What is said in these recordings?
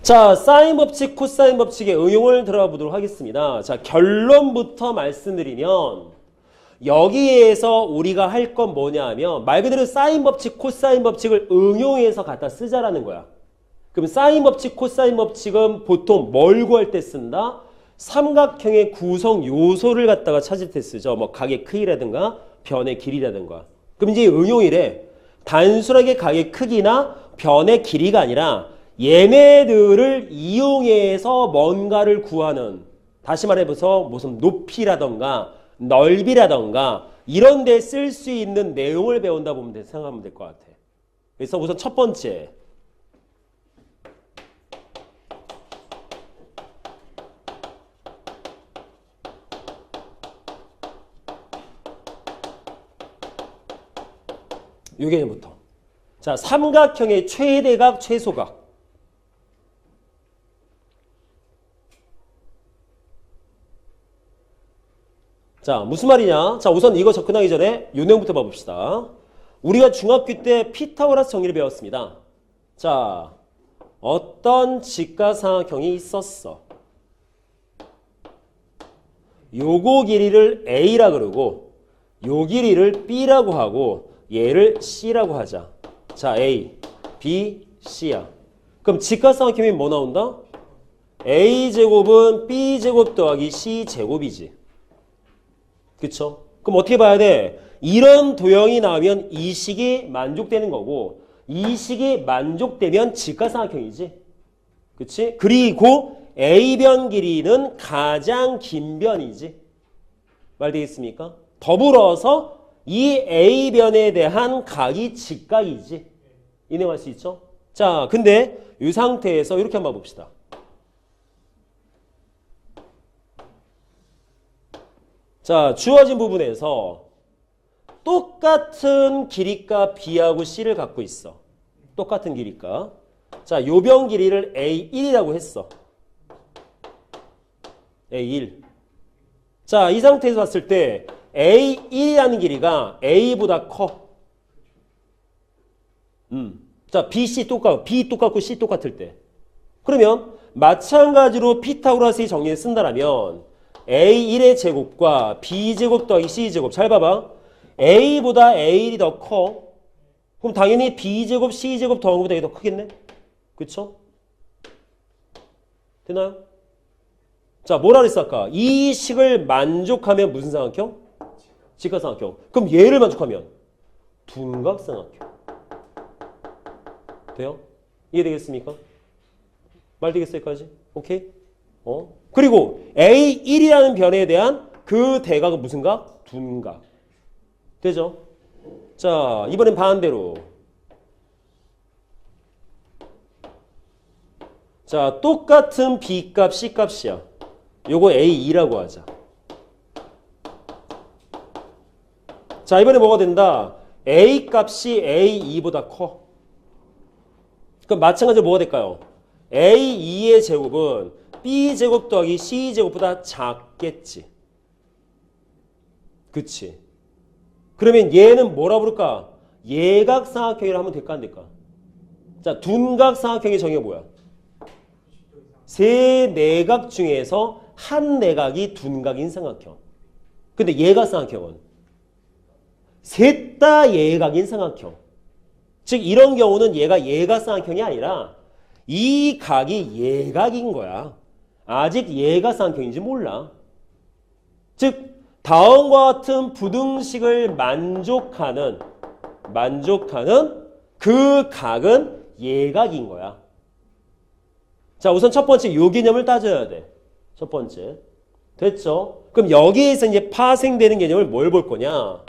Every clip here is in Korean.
자, 사인 법칙, 코사인 법칙의 응용을 들어가 보도록 하겠습니다. 자, 결론부터 말씀드리면 여기에서 우리가 할 건 뭐냐 하면 말 그대로 사인 법칙, 코사인 법칙을 응용해서 갖다 쓰자라는 거야. 그럼 사인 법칙, 코사인 법칙은 보통 뭘 구할 때 쓴다? 삼각형의 구성 요소를 갖다가 찾을 때 쓰죠. 뭐 각의 크기라든가 변의 길이라든가. 그럼 이제 응용이래. 단순하게 각의 크기나 변의 길이가 아니라 얘네들을 이용해서 뭔가를 구하는, 다시 말해서 무슨 높이라던가 넓이라던가 이런 데 쓸 수 있는 내용을 배운다 보면 생각하면 될 것 같아. 그래서 우선 첫 번째, 요 개념부터. 자, 삼각형의 최대각, 최소각. 자, 무슨 말이냐? 자, 우선 이거 접근하기 전에 요 내용부터 봐봅시다. 우리가 중학교 때 피타고라스 정리를 배웠습니다. 자, 어떤 직가삼각형이 있었어. 요거 길이를 A라 그러고 요 길이를 B라고 하고 얘를 C라고 하자. 자, A, B, C야. 그럼 직가삼각형이 뭐 나온다? A제곱은 B제곱 더하기 C제곱이지. 그쵸? 그럼 어떻게 봐야 돼? 이런 도형이 나오면 이 식이 만족되는 거고 이 식이 만족되면 직가삼각형이지. 그치? 그리고 A변 길이는 가장 긴 변이지. 말 되겠습니까? 더불어서 이 A변에 대한 각이 직각이지. 이해할 수 있죠? 자, 근데 이 상태에서 이렇게 한번 봅시다. 자, 주어진 부분에서 똑같은 길이값 B하고 C를 갖고 있어. 똑같은 길이값. 자, 요 변 길이를 A1이라고 했어. A1. 자, 이 상태에서 봤을 때 A1이라는 길이가 A보다 커. 자, BC 똑같고, B 똑같고 C 똑같을 때. 그러면 마찬가지로 피타고라스의 정리를 쓴다라면 A1의 제곱과 B제곱 더하기 C제곱. 잘 봐봐. A보다 A1이 더 커. 그럼 당연히 B제곱, C제곱 더한 것보다 이게 더 크겠네? 그쵸? 되나요? 자, 뭐라 그랬어 아까? 이 식을 만족하면 무슨 삼각형? 직각삼각형. 그럼 얘를 만족하면 둔각삼각형. 돼요? 이해되겠습니까? 말 되겠어요, 여기까지? 오케이? 그리고 A1이라는 변에 대한 그 대각은 무슨 각? 둔각. 되죠? 자, 이번엔 반대로. 자, 똑같은 B값, C값이야. 요거 A2라고 하자. 자, 이번에 뭐가 된다? A값이 A2보다 커. 그럼 마찬가지로 뭐가 될까요? A2의 제곱은 B제곱 더하기 C제곱보다 작겠지. 그치? 그러면 얘는 뭐라 부를까? 예각삼각형이라 하면 될까 안 될까? 자, 둔각삼각형의 정의가 뭐야? 세 내각 중에서 한 내각이 둔각인 삼각형. 근데 예각삼각형은 셋 다 예각인 삼각형. 즉 이런 경우는 얘가 예각삼각형이 아니라 이 각이 예각인 거야. 아직 예각삼각형인지 몰라. 즉 다음과 같은 부등식을 만족하는 그 각은 예각인 거야. 자, 우선 첫 번째 요 개념을 따져야 돼. 첫 번째. 됐죠? 그럼 여기에서 이제 파생되는 개념을 뭘 볼 거냐?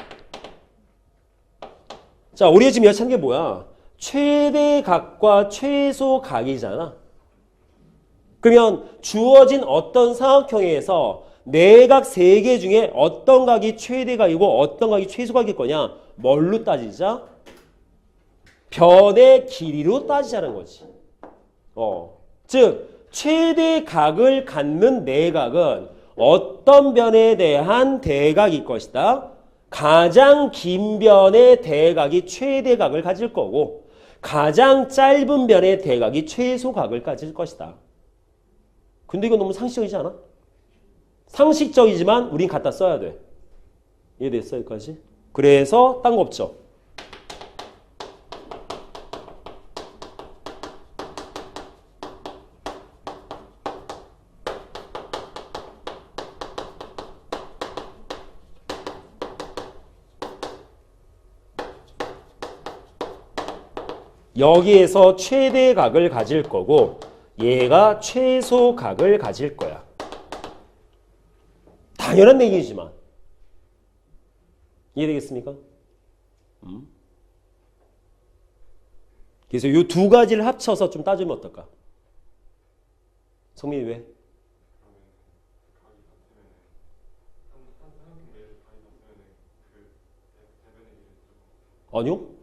자, 우리가 지금 여기 찾는 게 뭐야? 최대각과 최소각이잖아. 그러면 주어진 어떤 삼각형에서 내각 3개 중에 어떤 각이 최대각이고 어떤 각이 최소각일 거냐? 뭘로 따지자? 변의 길이로 따지자는 거지. 즉 최대각을 갖는 내각은 어떤 변에 대한 대각일 것이다. 가장 긴 변의 대각이 최대각을 가질 거고 가장 짧은 변의 대각이 최소각을 가질 것이다. 근데 이거 너무 상식적이지 않아? 상식적이지만 우린 갖다 써야 돼. 이해됐어 여기까지? 그래서 딴 거 없죠. 여기에서 최대각을 가질 거고 얘가 최소각을 가질 거야. 당연한 얘기지만 이해되겠습니까? 그래서 이 두 가지를 합쳐서 좀 따지면 어떨까? 성민이 왜? 아니요?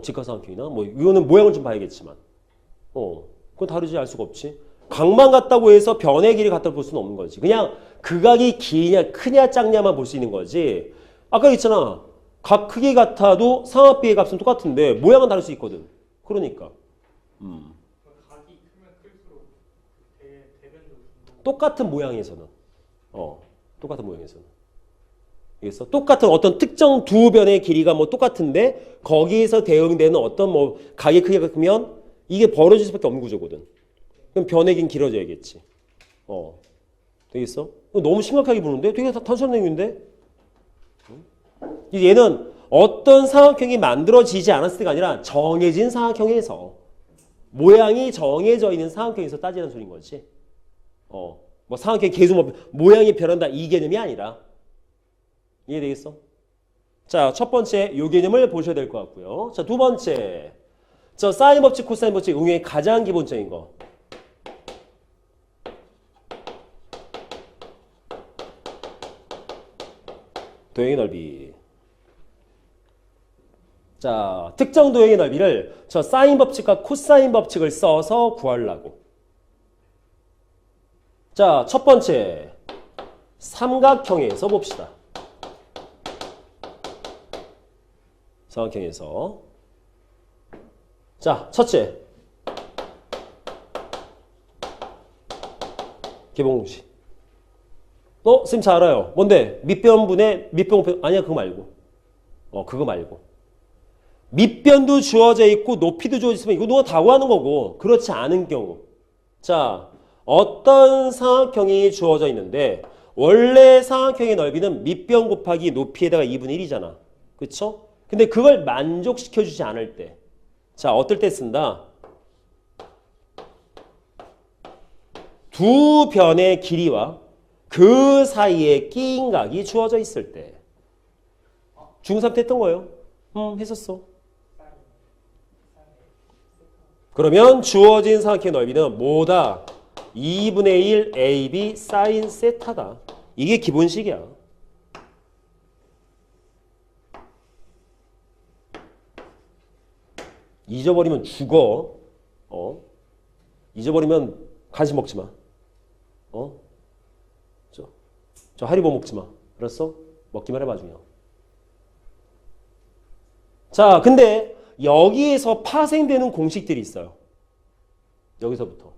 직각삼각형이나 뭐 이거는 모양을 좀 봐야겠지만 그건 다르지 알 수가 없지. 각만 같다고 해서 변의 길이 같다고 볼 수는 없는 거지. 그냥 그 각이 기냐 크냐 작냐만 볼 수 있는 거지. 아까 있잖아. 각 크기 같아도 삼합비의 값은 똑같은데 모양은 다를 수 있거든. 그러니까 각이 크면 클수록 대변도 똑같은 모양에서는 똑같은 모양에서는 알겠어? 똑같은 어떤 특정 두 변의 길이가 뭐 똑같은데 거기에서 대응되는 어떤 뭐 각의 크기가 크면 이게 벌어질 수밖에 없는 구조거든. 그럼 변의 길이는 길어져야겠지. 되겠어? 너무 심각하게 보는데 되게 단순한 내용인데 얘는 어떤 삼각형이 만들어지지 않았을 때가 아니라 정해진 삼각형에서 모양이 정해져 있는 삼각형에서 따지는 소리인 거지. 뭐 삼각형의 계수 모양이 변한다 이 개념이 아니라 이해되겠어? 자, 첫 번째 요 개념을 보셔야 될 것 같고요. 자, 두 번째 사인 법칙, 코사인 법칙 응용의 가장 기본적인 거. 도형의 넓이. 자, 특정 도형의 넓이를 사인 법칙과 코사인 법칙을 써서 구하려고. 자, 첫 번째 삼각형에서 봅시다. 삼각형에서. 자, 첫째. 기본 공식. 쌤 잘 알아요. 뭔데? 밑변분의 밑변 아니야, 그거 말고. 그거 말고. 밑변도 주어져 있고 높이도 주어져 있으면 이거 누가 다 구하는 거고. 그렇지 않은 경우. 자, 어떤 삼각형이 주어져 있는데 원래 삼각형의 넓이는 밑변 곱하기 높이에다가 2분의 1이잖아. 그쵸? 근데 그걸 만족시켜주지 않을 때. 자, 어떨 때 쓴다? 두 변의 길이와 그 사이에 끼인 각이 주어져 있을 때. 중3 때 했던 거예요. 했었어. 그러면 주어진 삼각형의 넓이는 뭐다? 2분의 1 AB 사인 세타다. 이게 기본식이야. 잊어버리면 죽어. 잊어버리면 간식 먹지 마. 저 하리보 먹지 마. 알았어? 먹기만 해봐 중요. 자, 근데 여기에서 파생되는 공식들이 있어요. 여기서부터.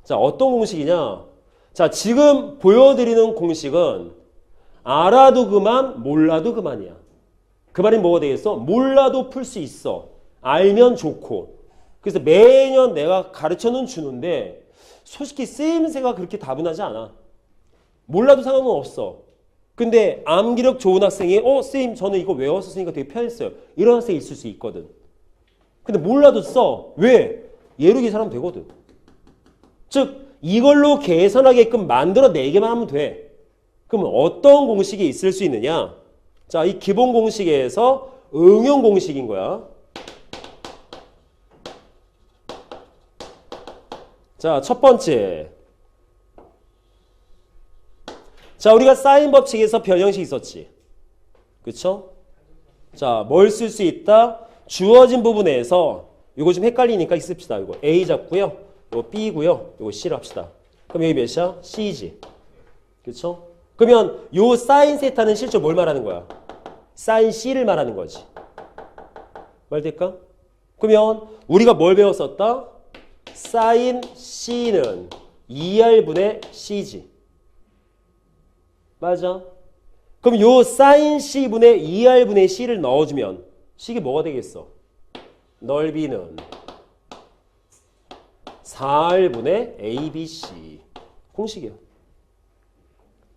자, 어떤 공식이냐? 자, 지금 보여드리는 공식은 알아도 그만, 몰라도 그만이야. 그 말이 뭐가 되겠어? 몰라도 풀 수 있어. 알면 좋고. 그래서 매년 내가 가르쳐는 주는데 솔직히 쓰임새가 그렇게 다분하지 않아. 몰라도 상관은 없어. 근데 암기력 좋은 학생이 쌤 저는 이거 외워서 쓰니까 되게 편했어요. 이런 학생이 있을 수 있거든. 근데 몰라도 써. 왜? 얘로 계산하면 되거든. 즉 이걸로 계산하게끔 만들어내기만 하면 돼. 그러면 어떤 공식이 있을 수 있느냐? 자, 이 기본 공식에서 응용 공식인 거야. 자, 첫 번째. 자, 우리가 사인 법칙에서 변형식 있었지. 그쵸? 자, 뭘 쓸 수 있다? 주어진 부분에서 이거 좀 헷갈리니까 씁시다. 이거 A 잡고요. 이거 B고요. 이거 C를 합시다. 그럼 여기 몇이야? C지. 그쵸? 그러면 요 사인 세타는 실제 뭘 말하는 거야? 사인 C를 말하는 거지. 말 될까? 그러면 우리가 뭘 배웠었다? 사인 C는 2R분의 C지. 맞아. 그럼 요 사인 C분의 2R분의 C를 넣어주면 식이 뭐가 되겠어? 넓이는 4R분의 ABC. 공식이야.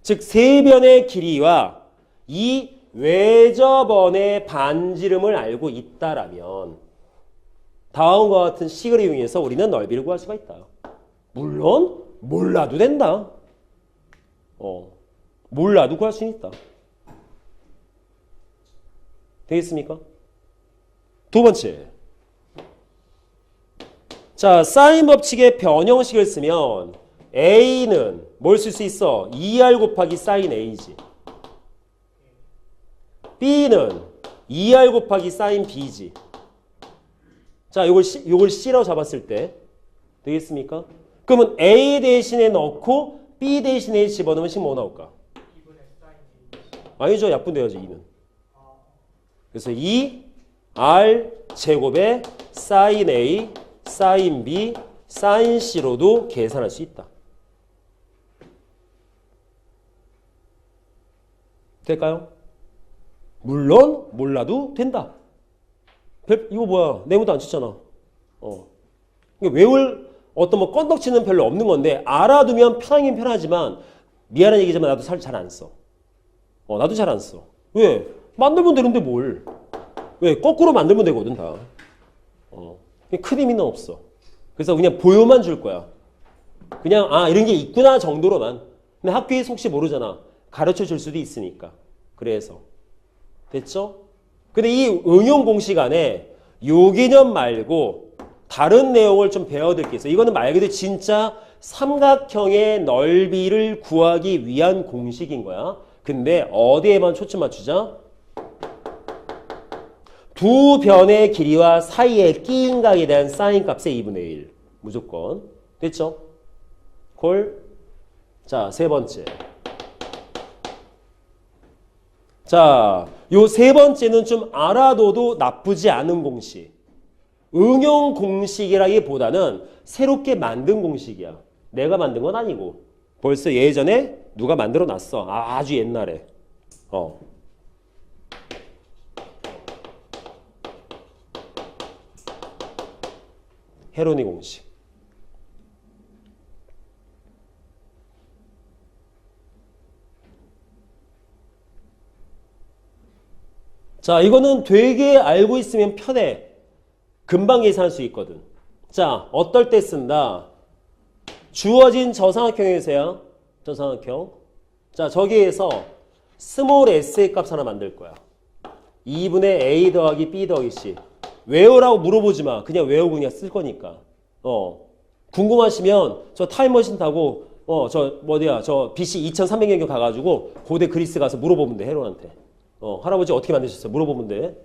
즉 세변의 길이와 이 외접원의 반지름을 알고 있다라면 다음과 같은 식을 이용해서 우리는 넓이를 구할 수가 있다. 물론 몰라도 된다. 몰라도 구할 수는 있다. 되겠습니까? 두 번째. 자, 사인 법칙의 변형식을 쓰면 A는 뭘 쓸 수 있어? 2R 곱하기 사인 A지. B는 2R 곱하기 사인 B지. 자, 요걸 C라고 잡았을 때 되겠습니까? 그러면 A 대신에 넣고 B 대신에 집어넣으면 식 뭐 나올까? 2분의 사인 A. 아니죠. 약분돼야지 2는. 그래서 2R 제곱에 사인 A, 사인 B, 사인 C로도 계산할 수 있다. 될까요? 물론 몰라도 된다. 이거 뭐야? 네모도 안 쳤잖아. 외울 어떤 뭐 건덕지는 별로 없는 건데 알아두면 편하긴 편하지만 미안한 얘기지만 나도 잘 안 써. 나도 잘 안 써. 왜? 만들면 되는데 뭘? 왜? 거꾸로 만들면 되거든 다. 큰 의미는 없어. 그래서 그냥 보여만 줄 거야. 그냥 이런 게 있구나 정도로만. 근데 학교에서 혹시 모르잖아. 가르쳐 줄 수도 있으니까. 그래서 됐죠? 근데 이 응용 공식 안에 요 개념 말고 다른 내용을 좀 배워야 될 게 있어요. 이거는 말 그대로 진짜 삼각형의 넓이를 구하기 위한 공식인 거야. 근데 어디에만 초점 맞추자? 두 변의 길이와 사이의 끼인각에 대한 사인 값의 2분의 1. 무조건. 됐죠? 콜. 자, 세 번째. 자, 요 세 번째는 좀 알아둬도 나쁘지 않은 공식. 응용 공식이라기보다는 새롭게 만든 공식이야. 내가 만든 건 아니고 벌써 예전에 누가 만들어 놨어. 아주 옛날에. 헤로니 공식. 자, 이거는 되게 알고 있으면 편해. 금방 계산할 수 있거든. 자, 어떨 때 쓴다? 주어진 저삼각형에서야. 저삼각형. 자, 저기에서 스몰 s의 값 하나 만들 거야. 2분의 a 더하기 b 더하기 c. 외우라고 물어보지 마. 그냥 외우고 그냥 쓸 거니까. 궁금하시면 저 타임머신 타고 저 BC 2300년경 가가지고 고대 그리스 가서 물어보면 돼. 헤론한테. 할아버지 어떻게 만드셨어요? 물어보면 돼.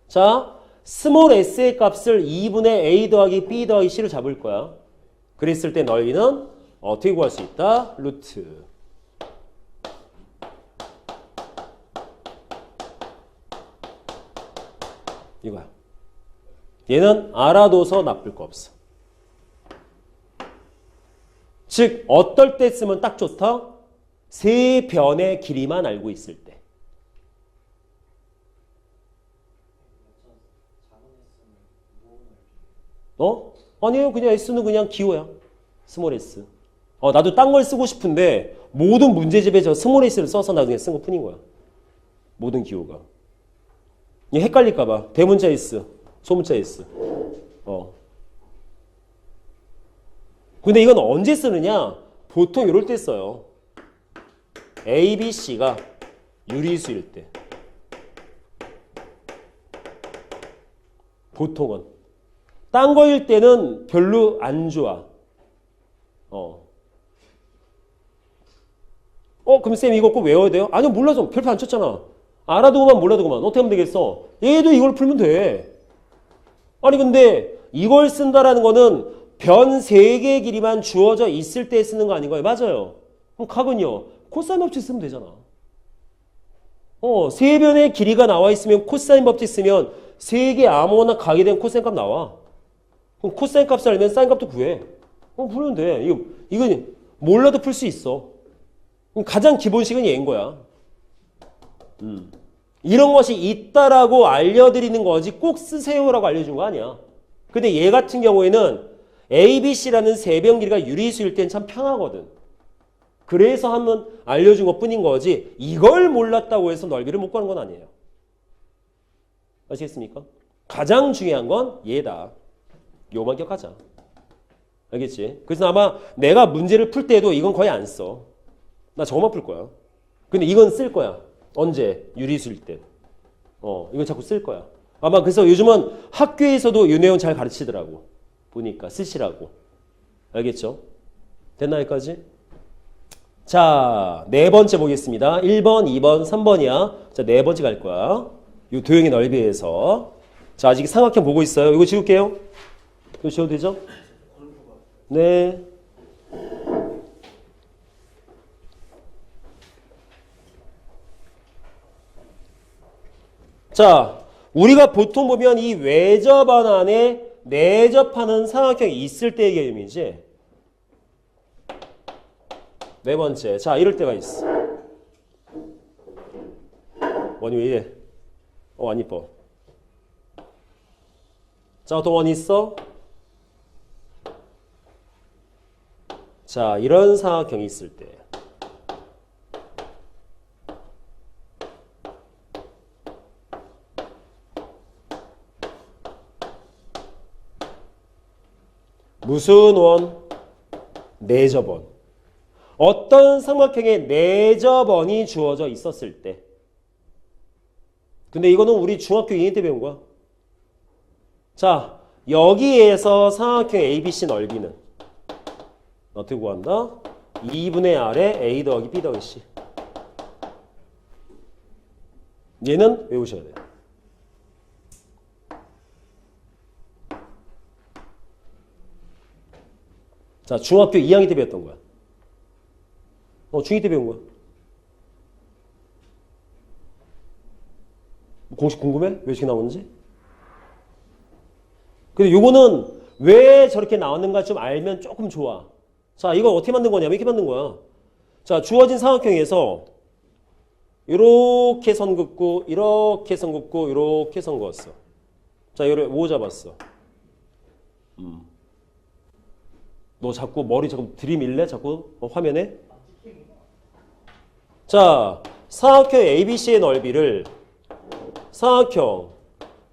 자, 스몰 s의 값을 2분의 a 더하기 b 더하기 c로 잡을 거야. 그랬을 때 넓이는 어떻게 구할 수 있다? 루트. 이거야. 얘는 알아둬서 나쁠 거 없어. 즉 어떨 때 쓰면 딱 좋다? 세 변의 길이만 알고 있을 때. 아니에요. 그냥 S는 그냥 기호야. 스몰 S. 나도 딴 걸 쓰고 싶은데 모든 문제집에 저 스몰 S를 써서 나중에 쓴 것 뿐인 거야. 모든 기호가. 헷갈릴까 봐. 대문자 S, 소문자 S. 근데 이건 언제 쓰느냐? 보통 이럴 때 써요. A, B, C가 유리수일 때. 보통은. 딴 거일 때는 별로 안 좋아. 그럼 쌤 이거 꼭 외워야 돼요? 아니요, 몰라서 별표 안 쳤잖아. 알아두고만 몰라두고만. 어떻게 하면 되겠어? 얘도 이걸 풀면 돼. 아니 근데 이걸 쓴다라는 거는 변 3개의 길이만 주어져 있을 때 쓰는 거 아닌가요? 맞아요. 그럼 각은요. 코사인 법칙 쓰면 되잖아. 3변의 길이가 나와 있으면 코사인 법칙 쓰면 세 개 아무거나 가게 되면 코사인 값 나와. 그럼 코사인 값을 알면 사인 값도 구해. 풀면 돼. 이건 몰라도 풀 수 있어. 가장 기본식은 얘인 거야. 이런 것이 있다라고 알려드리는 거지 꼭 쓰세요라고 알려준 거 아니야. 근데 얘 같은 경우에는 ABC라는 세변 길이가 유리수일 땐 참 편하거든. 그래서 한번 알려준 것 뿐인 거지 이걸 몰랐다고 해서 넓이를 못 구하는 건 아니에요. 아시겠습니까? 가장 중요한 건 얘다. 요만 기억하자. 알겠지? 그래서 아마 내가 문제를 풀 때도 이건 거의 안 써. 나 저거만 풀 거야. 근데 이건 쓸 거야. 언제? 유리수일 때. 이건 자꾸 쓸 거야. 아마 그래서 요즘은 학교에서도 이 내용 잘 가르치더라고. 보니까 쓰시라고. 알겠죠? 됐나 여기까지? 자, 네 번째 보겠습니다. 1번, 2번, 3번이야. 자, 네 번째 갈 거야. 요 도형의 넓이에서. 자, 아직 삼각형 보고 있어요. 이거 지울게요. 이거 지워도 되죠? 네. 자, 우리가 보통 보면 이 외접안 안에 내접하는 삼각형이 있을 때의 개념이지. 네 번째. 자, 이럴 때가 있어. 원이 왜 이래? 안 이뻐. 자, 어떤 원이 있어? 자, 이런 삼각형이 있을 때. 무슨 원? 내접원. 어떤 삼각형에 내접원이 주어져 있었을 때. 근데 이거는 우리 중학교 2학년 때 배운 거야. 자, 여기에서 삼각형 ABC 넓이는 어떻게 구한다? 2분의 R에 A 더하기 B 더하기 C. 얘는 외우셔야 돼요. 자, 중학교 2학년 때 배웠던 거야. 중2 때 배운 거야. 공식 궁금해? 왜 이렇게 나오는지? 근데 요거는 왜 저렇게 나왔는가 좀 알면 조금 좋아. 자, 이거 어떻게 만든 거냐면 이렇게 만든 거야. 자, 주어진 삼각형에서 이렇게 선 긋고 이렇게 선 긋고 이렇게 선 그었어. 자, 이걸 5 잡았어. 너 자꾸 머리 자꾸 들이밀래? 자꾸 화면에? 자, 삼각형 ABC의 넓이를 삼각형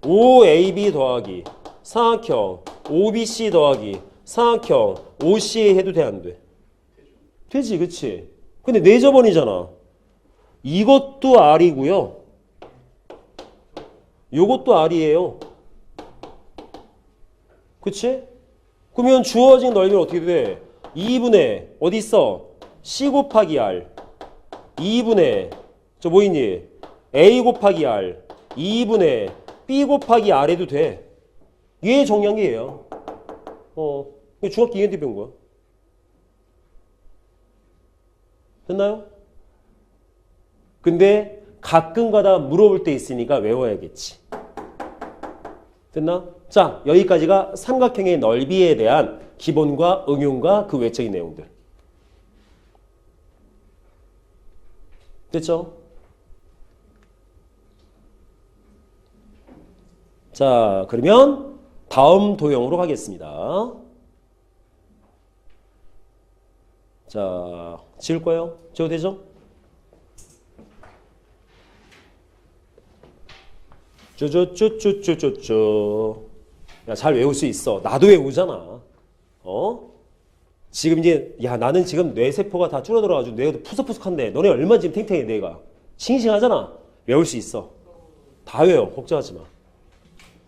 OAB 더하기 삼각형 OBC 더하기 삼각형 OC 해도 돼, 안 돼? 되지, 그치? 근데 내접원이잖아. 이것도 R이고요. 요것도 R이에요. 그치? 그러면 주어진 넓이는 어떻게 돼? 2분의 어디 있어? C 곱하기 R 2분의 저 뭐 있니? A 곱하기 R 2분의 B 곱하기 R 해도 돼. 얘 정리한 게 얘야. 중학교 2학년 때 배운 거야. 됐나요? 근데 가끔가다 물어볼 때 있으니까 외워야겠지. 됐나? 자, 여기까지가 삼각형의 넓이에 대한 기본과 응용과 그 외적인 내용들. 됐죠? 자, 그러면 다음 도형으로 가겠습니다. 자, 지울 거예요? 지워도 되죠? 쭈쭈쭈쭈쭈쭈쭈. 야, 잘 외울 수 있어. 나도 외우잖아. 지금 이제 나는 지금 뇌세포가 다 줄어들어가지고 뇌가 푸석푸석한데 너네 얼마나 지금 탱탱해 뇌가. 싱싱하잖아. 외울 수 있어. 다 외워. 걱정하지 마.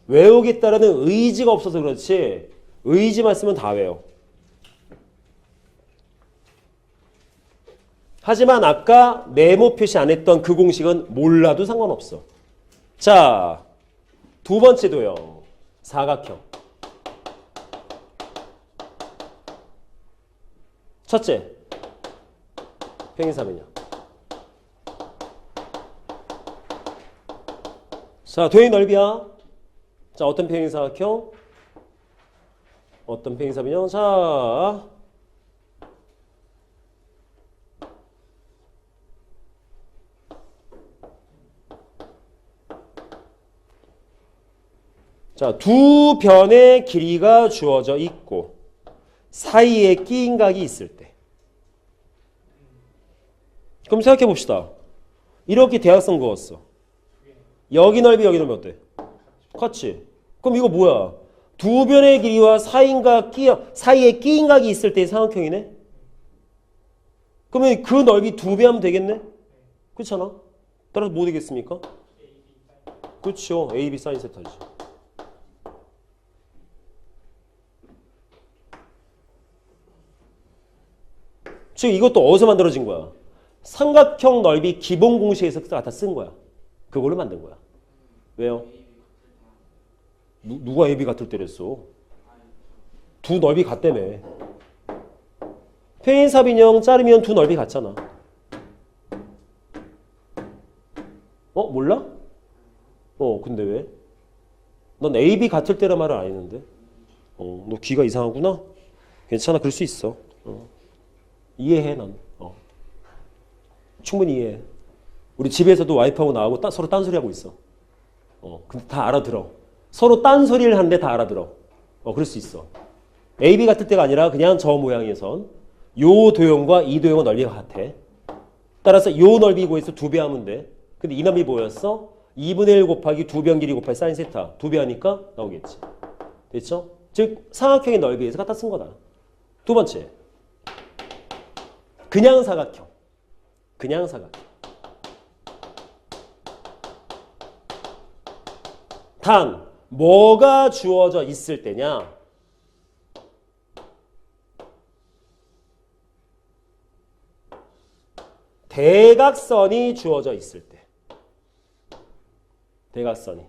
외우겠다라는 의지가 없어서 그렇지 의지만 쓰면 다 외워. 하지만 아까 네모 표시 안 했던 그 공식은 몰라도 상관없어. 자, 두 번째 도형. 사각형. 첫째, 평행사변이야. 자, 도형의 넓이야. 자, 어떤 평행사각형? 어떤 평행사변형? 자, 자, 두 변의 길이가 주어져 있고 사이에 끼인 각이 있을 때. 그럼 생각해 봅시다. 이렇게 대각선 그었어. 여기 넓이 여기 넓이 어때? 같지? 그럼 이거 뭐야? 두 변의 길이와 사이에 끼인 각이 있을 때의 삼각형이네? 그러면 그 넓이 2배 하면 되겠네? 그렇잖아? 따라서 뭐 되겠습니까? 그렇죠. AB 사인 세타지. 즉 이것도 어디서 만들어진 거야? 삼각형 넓이 기본 공식에서 갖다 쓴 거야. 그걸로 만든 거야. 왜요? 누가 AB 같을 때랬어? 두 넓이 같다며. 평행사변형 자르면 두 넓이 같잖아. 몰라? 근데 왜? 넌 AB 같을 때란 말을 안 했는데. 너 귀가 이상하구나? 괜찮아, 그럴 수 있어. 이해해, 넌. 충분히 이해해. 우리 집에서도 와이프하고 나하고 서로 딴소리 하고 있어. 근데 다 알아들어. 서로 딴소리를 하는데 다 알아들어. 그럴 수 있어. AB 같을 때가 아니라 그냥 저 모양의 선. 요 도형과 이 도형의 넓이가 같아. 따라서 요 넓이 구해서 2배 하면 돼. 근데 이 넓이 뭐였어? 2분의 1 곱하기 2변 길이 곱하기 사인 세타. 2배 하니까 나오겠지. 됐죠? 즉 삼각형의 넓이에서 갖다 쓴 거다. 두 번째. 그냥 사각형. 그냥 사각형. 단 뭐가 주어져 있을 때냐? 대각선이 주어져 있을 때. 대각선이.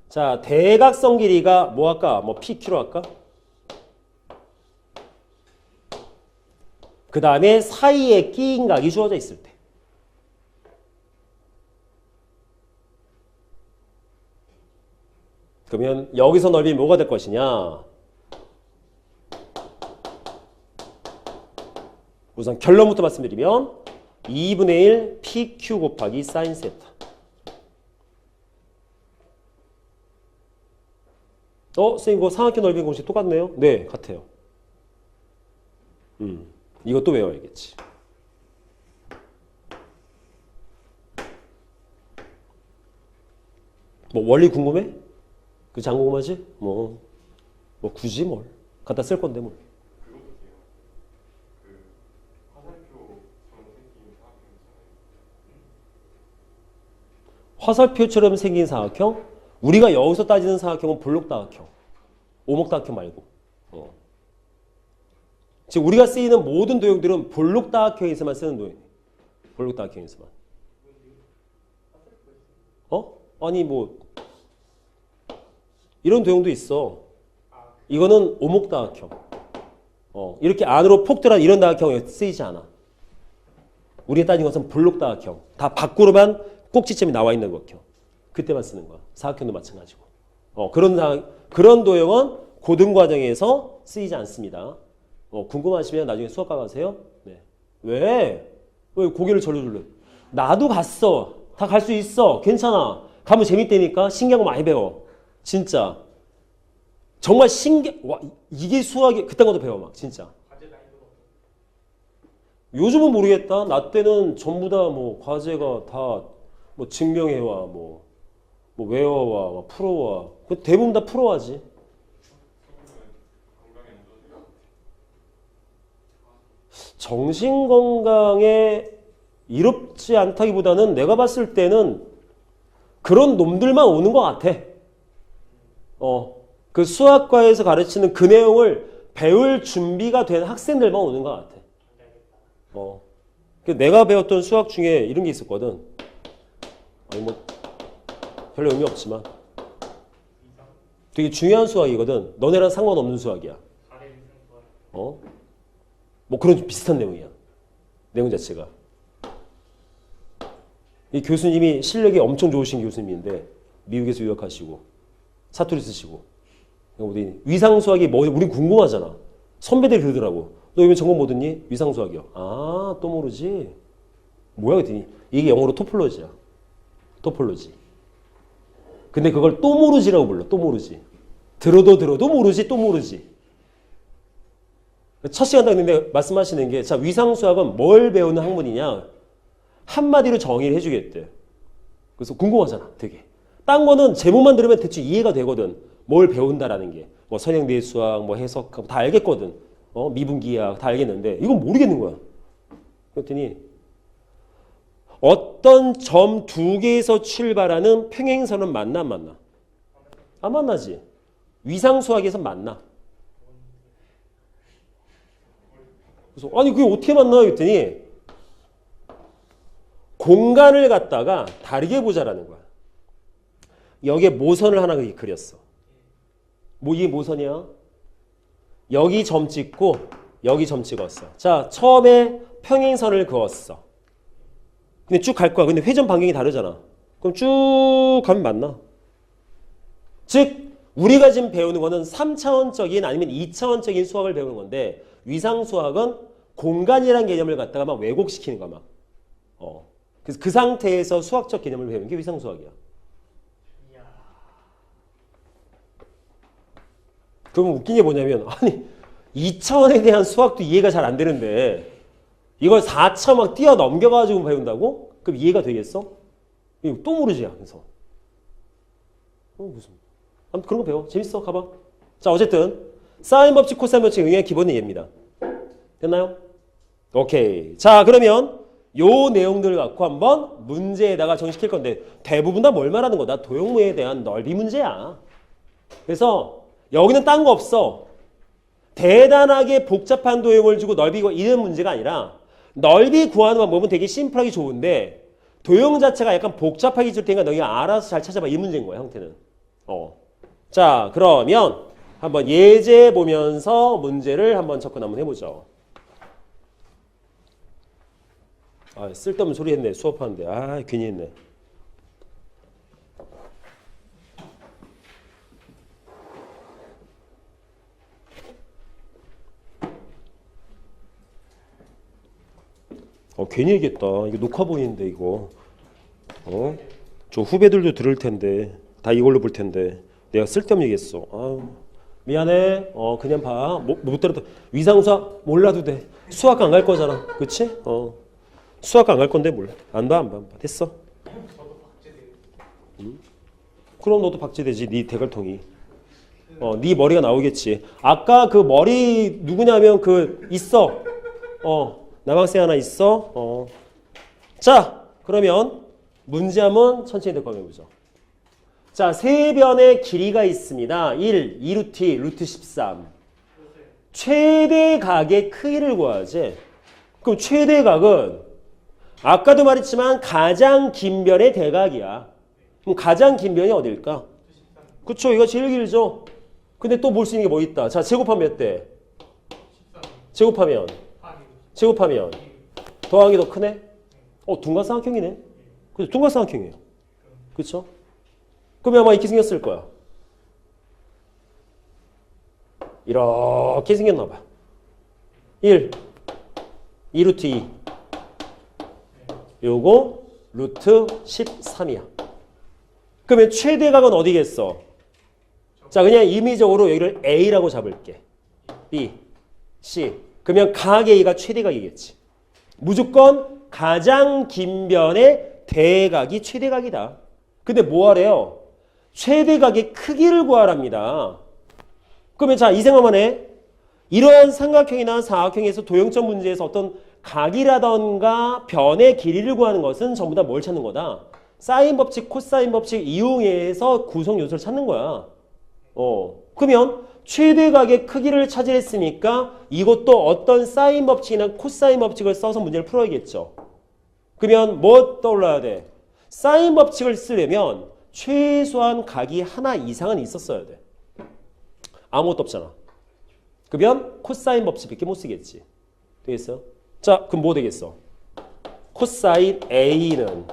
자, 대각선 길이가 뭐 할까? PQ로 할까? 그 다음에 사이에 끼인 각이 주어져 있을 때. 그러면 여기서 넓이 뭐가 될 것이냐? 우선 결론부터 말씀드리면 2분의 1 PQ 곱하기 사인 세타. 선생님 이거 삼각형 넓이 공식 똑같네요? 네, 같아요. 이것도 외워야겠지. 원리 궁금해? 그치, 안 궁금하지? 굳이 뭘. 갖다 쓸 건데 뭘. 화살표처럼 생긴 사각형? 우리가 여기서 따지는 사각형은 볼록다각형. 오목다각형 말고. 즉 우리가 쓰이는 모든 도형들은 볼록다각형에서만 쓰는 도형. 볼록다각형에서만. 아니 이런 도형도 있어. 이거는 오목다각형. 이렇게 안으로 폭 들어간 이런 다각형에 쓰이지 않아. 우리가 따진 것은 볼록다각형. 다 밖으로만 꼭지점이 나와 있는 것형. 그때만 쓰는 거야. 사각형도 마찬가지고. 그런 도형은 고등과정에서 쓰이지 않습니다. 궁금하시면 나중에 수학과 가세요. 네. 왜 고개를 절로 돌려? 나도 갔어. 다 갈 수 있어. 괜찮아. 가면 재밌다니까. 신기한 거 많이 배워. 진짜. 정말 와, 이게 수학이 그딴 것도 배워 막 진짜. 요즘은 모르겠다. 나 때는 전부 다 과제가 다 증명해와 외워와 풀어와. 대부분 다 풀어와지. 정신 건강에 이롭지 않다기보다는 내가 봤을 때는 그런 놈들만 오는 것 같아. 그 수학과에서 가르치는 그 내용을 배울 준비가 된 학생들만 오는 것 같아. 내가 배웠던 수학 중에 이런 게 있었거든. 아니 별로 의미 없지만 되게 중요한 수학이거든. 너네랑 상관없는 수학이야. 그런 좀 비슷한 내용이야. 내용 자체가. 이 교수님이 실력이 엄청 좋으신 교수님인데 미국에서 유학하시고 사투리 쓰시고 우리 위상수학이 뭐 우리 궁금하잖아. 선배들이 그러더라고. 너 이번 전공 뭐 듣니? 위상수학이요. 아, 또 모르지. 뭐야 그랬더니 이게 영어로 토폴로지야. 토폴로지. 근데 그걸 또 모르지라고 불러. 또 모르지. 들어도 모르지. 또 모르지. 첫 시간 딱 했는데 말씀하시는 게 자, 위상수학은 뭘 배우는 학문이냐? 한마디로 정의를 해주겠대. 그래서 궁금하잖아. 되게. 딴 거는 제목만 들으면 대충 이해가 되거든. 뭘 배운다라는 게. 뭐 선형대 수학, 뭐 해석 다 알겠거든. 미분기약 다 알겠는데 이건 모르겠는 거야. 그랬더니 어떤 점 두 개에서 출발하는 평행선은 만나 안 만나? 안 만나지. 위상수학에서 만나. 그래서 아니 그게 어떻게 만나? 그랬더니 공간을 갖다가 다르게 보자라는 거야. 여기에 모선을 하나 그렸어. 뭐 이게 모선이야? 여기 점 찍고 여기 점 찍었어. 자, 처음에 평행선을 그었어. 근데 쭉 갈 거야. 근데 회전 반경이 다르잖아. 그럼 쭉 가면 맞나? 즉 우리가 지금 배우는 거는 3차원적인 아니면 2차원적인 수학을 배우는 건데 위상수학은 공간이라는 개념을 갖다가 막 왜곡시키는 거야. 막. 그래서 그 상태에서 수학적 개념을 배우는 게 위상수학이야. 그러면 웃긴 게 뭐냐면 아니 2차원에 대한 수학도 이해가 잘 안 되는데 이걸 4차 막 뛰어넘겨가지고 배운다고? 그럼 이해가 되겠어? 이거 또 모르지. 그래서 무슨 아무튼 그런 거 배워. 재밌어. 가봐. 자 어쨌든 사인 법칙, 코사인 법칙 응용의 기본은 얘입니다. 됐나요? 오케이. 자 그러면 요 내용들을 갖고 한번 문제에다가 정식할 건데 대부분 다 뭘 말하는 거다? 도형무에 대한 넓이 문제야. 그래서 여기는 딴 거 없어. 대단하게 복잡한 도형을 주고 넓이 이런 문제가 아니라 넓이 구하는 방법은 되게 심플하게 좋은데 도형 자체가 약간 복잡하게 줄 테니까 너희가 알아서 잘 찾아봐. 이 문제인 거야 형태는. 자 그러면 한번 예제 보면서 문제를 한번 접근 한번 해보죠. 아, 쓸데없는 소리 했네. 수업하는데. 아, 괜히 했네. 괜히 얘기했다. 이거 녹화 보이는데 이거. 저 후배들도 들을 텐데 다 이걸로 볼 텐데 내가 쓸데없는 얘기했어. 아유, 미안해. 그냥 봐. 못 들어도 위상수학 몰라도 돼. 수학 안 갈 거잖아. 그치? 수학 안 갈 건데 몰라. 안 봐. 됐어. 그럼 너도 박제되지. 네 대갈통이. 네 머리가 나오겠지. 아까 그 머리 누구냐면 그 있어. 남학생 하나 있어. 자 그러면 문제 한번 천천히 해보죠. 자 세변의 길이가 있습니다. 1, 2루트 2, 루트 13. 최대 각의 크기를 구하지. 그럼 최대 각은 아까도 말했지만 가장 긴 변의 대각이야. 그럼 가장 긴 변이 어딜까? 그쵸, 이거 제일 길죠. 근데 또 볼 수 있는 게 뭐 있다. 자, 제곱하면 몇 대? 제곱하면 더하기 더 크네? 둥가삼각형이네. 그죠? 둥가삼각형이에요. 그쵸? 그러면 아마 이렇게 생겼을 거야. 이렇게 생겼나 봐. 1, 2루트 2. 요거 루트 13이야. 그러면 최대각은 어디겠어? 자, 그냥 임의적으로 여기를 A라고 잡을게. B, C. 그러면 각 A가 최대각이겠지. 무조건 가장 긴 변의 대각이 최대각이다. 근데 뭐 하래요? 최대각의 크기를 구하랍니다. 그러면 자, 이 생각만 해. 이러한 삼각형이나 사각형에서 도형적 문제에서 어떤 각이라던가 변의 길이를 구하는 것은 전부 다 뭘 찾는 거다? 사인 법칙, 코사인 법칙 이용해서 구성 요소를 찾는 거야. 그러면 최대각의 크기를 찾으랬으니까 이것도 어떤 사인 법칙이나 코사인 법칙을 써서 문제를 풀어야겠죠. 그러면 뭐 떠올라야 돼? 사인 법칙을 쓰려면 최소한 각이 하나 이상은 있었어야 돼. 아무것도 없잖아. 그러면 코사인 법칙밖에 못 쓰겠지. 되겠어요? 자, 그럼 뭐 되겠어? 코사인 A는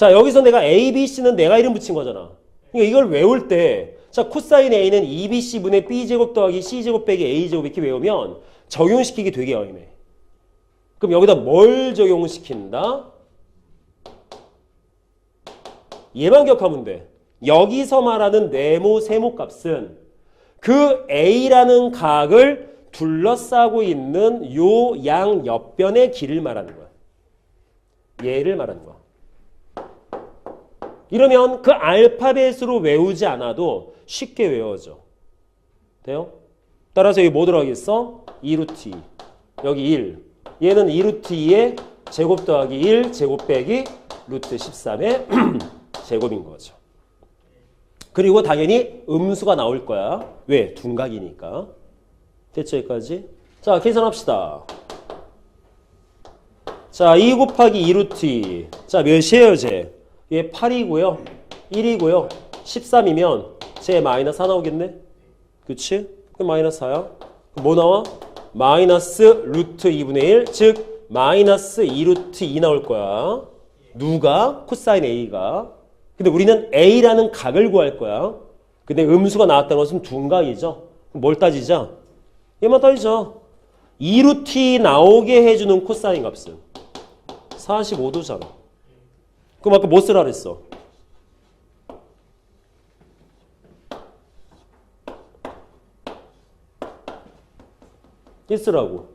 자, 여기서 내가 A, B, C는 내가 이름 붙인 거잖아. 그러니까 이걸 외울 때, 자, 코사인 A는 2BC분의 B제곱 더하기 C제곱 빼기 A제곱 이렇게 외우면 적용시키기 되게 어림해. 그럼 여기다 뭘 적용시킨다? 얘만 기억하면 돼. 여기서 말하는 네모 세모 값은 그 A라는 각을 둘러싸고 있는 요 양 옆변의 길을 말하는 거야. 얘를 말하는 거야. 이러면 그 알파벳으로 외우지 않아도 쉽게 외워져. 돼요? 따라서 여기 뭐 들어가겠어? 2루트 2. 여기 1. 얘는 2루트 2의 제곱 더하기 1 제곱 빼기 루트 13의 제곱인 거죠. 그리고 당연히 음수가 나올 거야. 왜? 둔각이니까. 됐죠? 여기까지? 자, 계산합시다. 자, 2 곱하기 2루트 2. 자, 몇이에요, 쟤? 얘 8이고요. 1이고요. 13이면 쟤 마이너스 4 나오겠네? 그치? 그럼 마이너스 4야. 그럼 뭐 나와? 마이너스 루트 2분의 1, 즉 마이너스 2루트 2 나올 거야. 누가? 코사인 A가. 근데 우리는 A라는 각을 구할 거야. 근데 음수가 나왔다는 것은 둔각이죠. 그럼 뭘 따지자? 얘만 따지자. 2루트 2 나오게 해주는 코사인 값은 45도잖아. 그럼 아까 뭐 쓰라 그랬어? 이 쓰라고.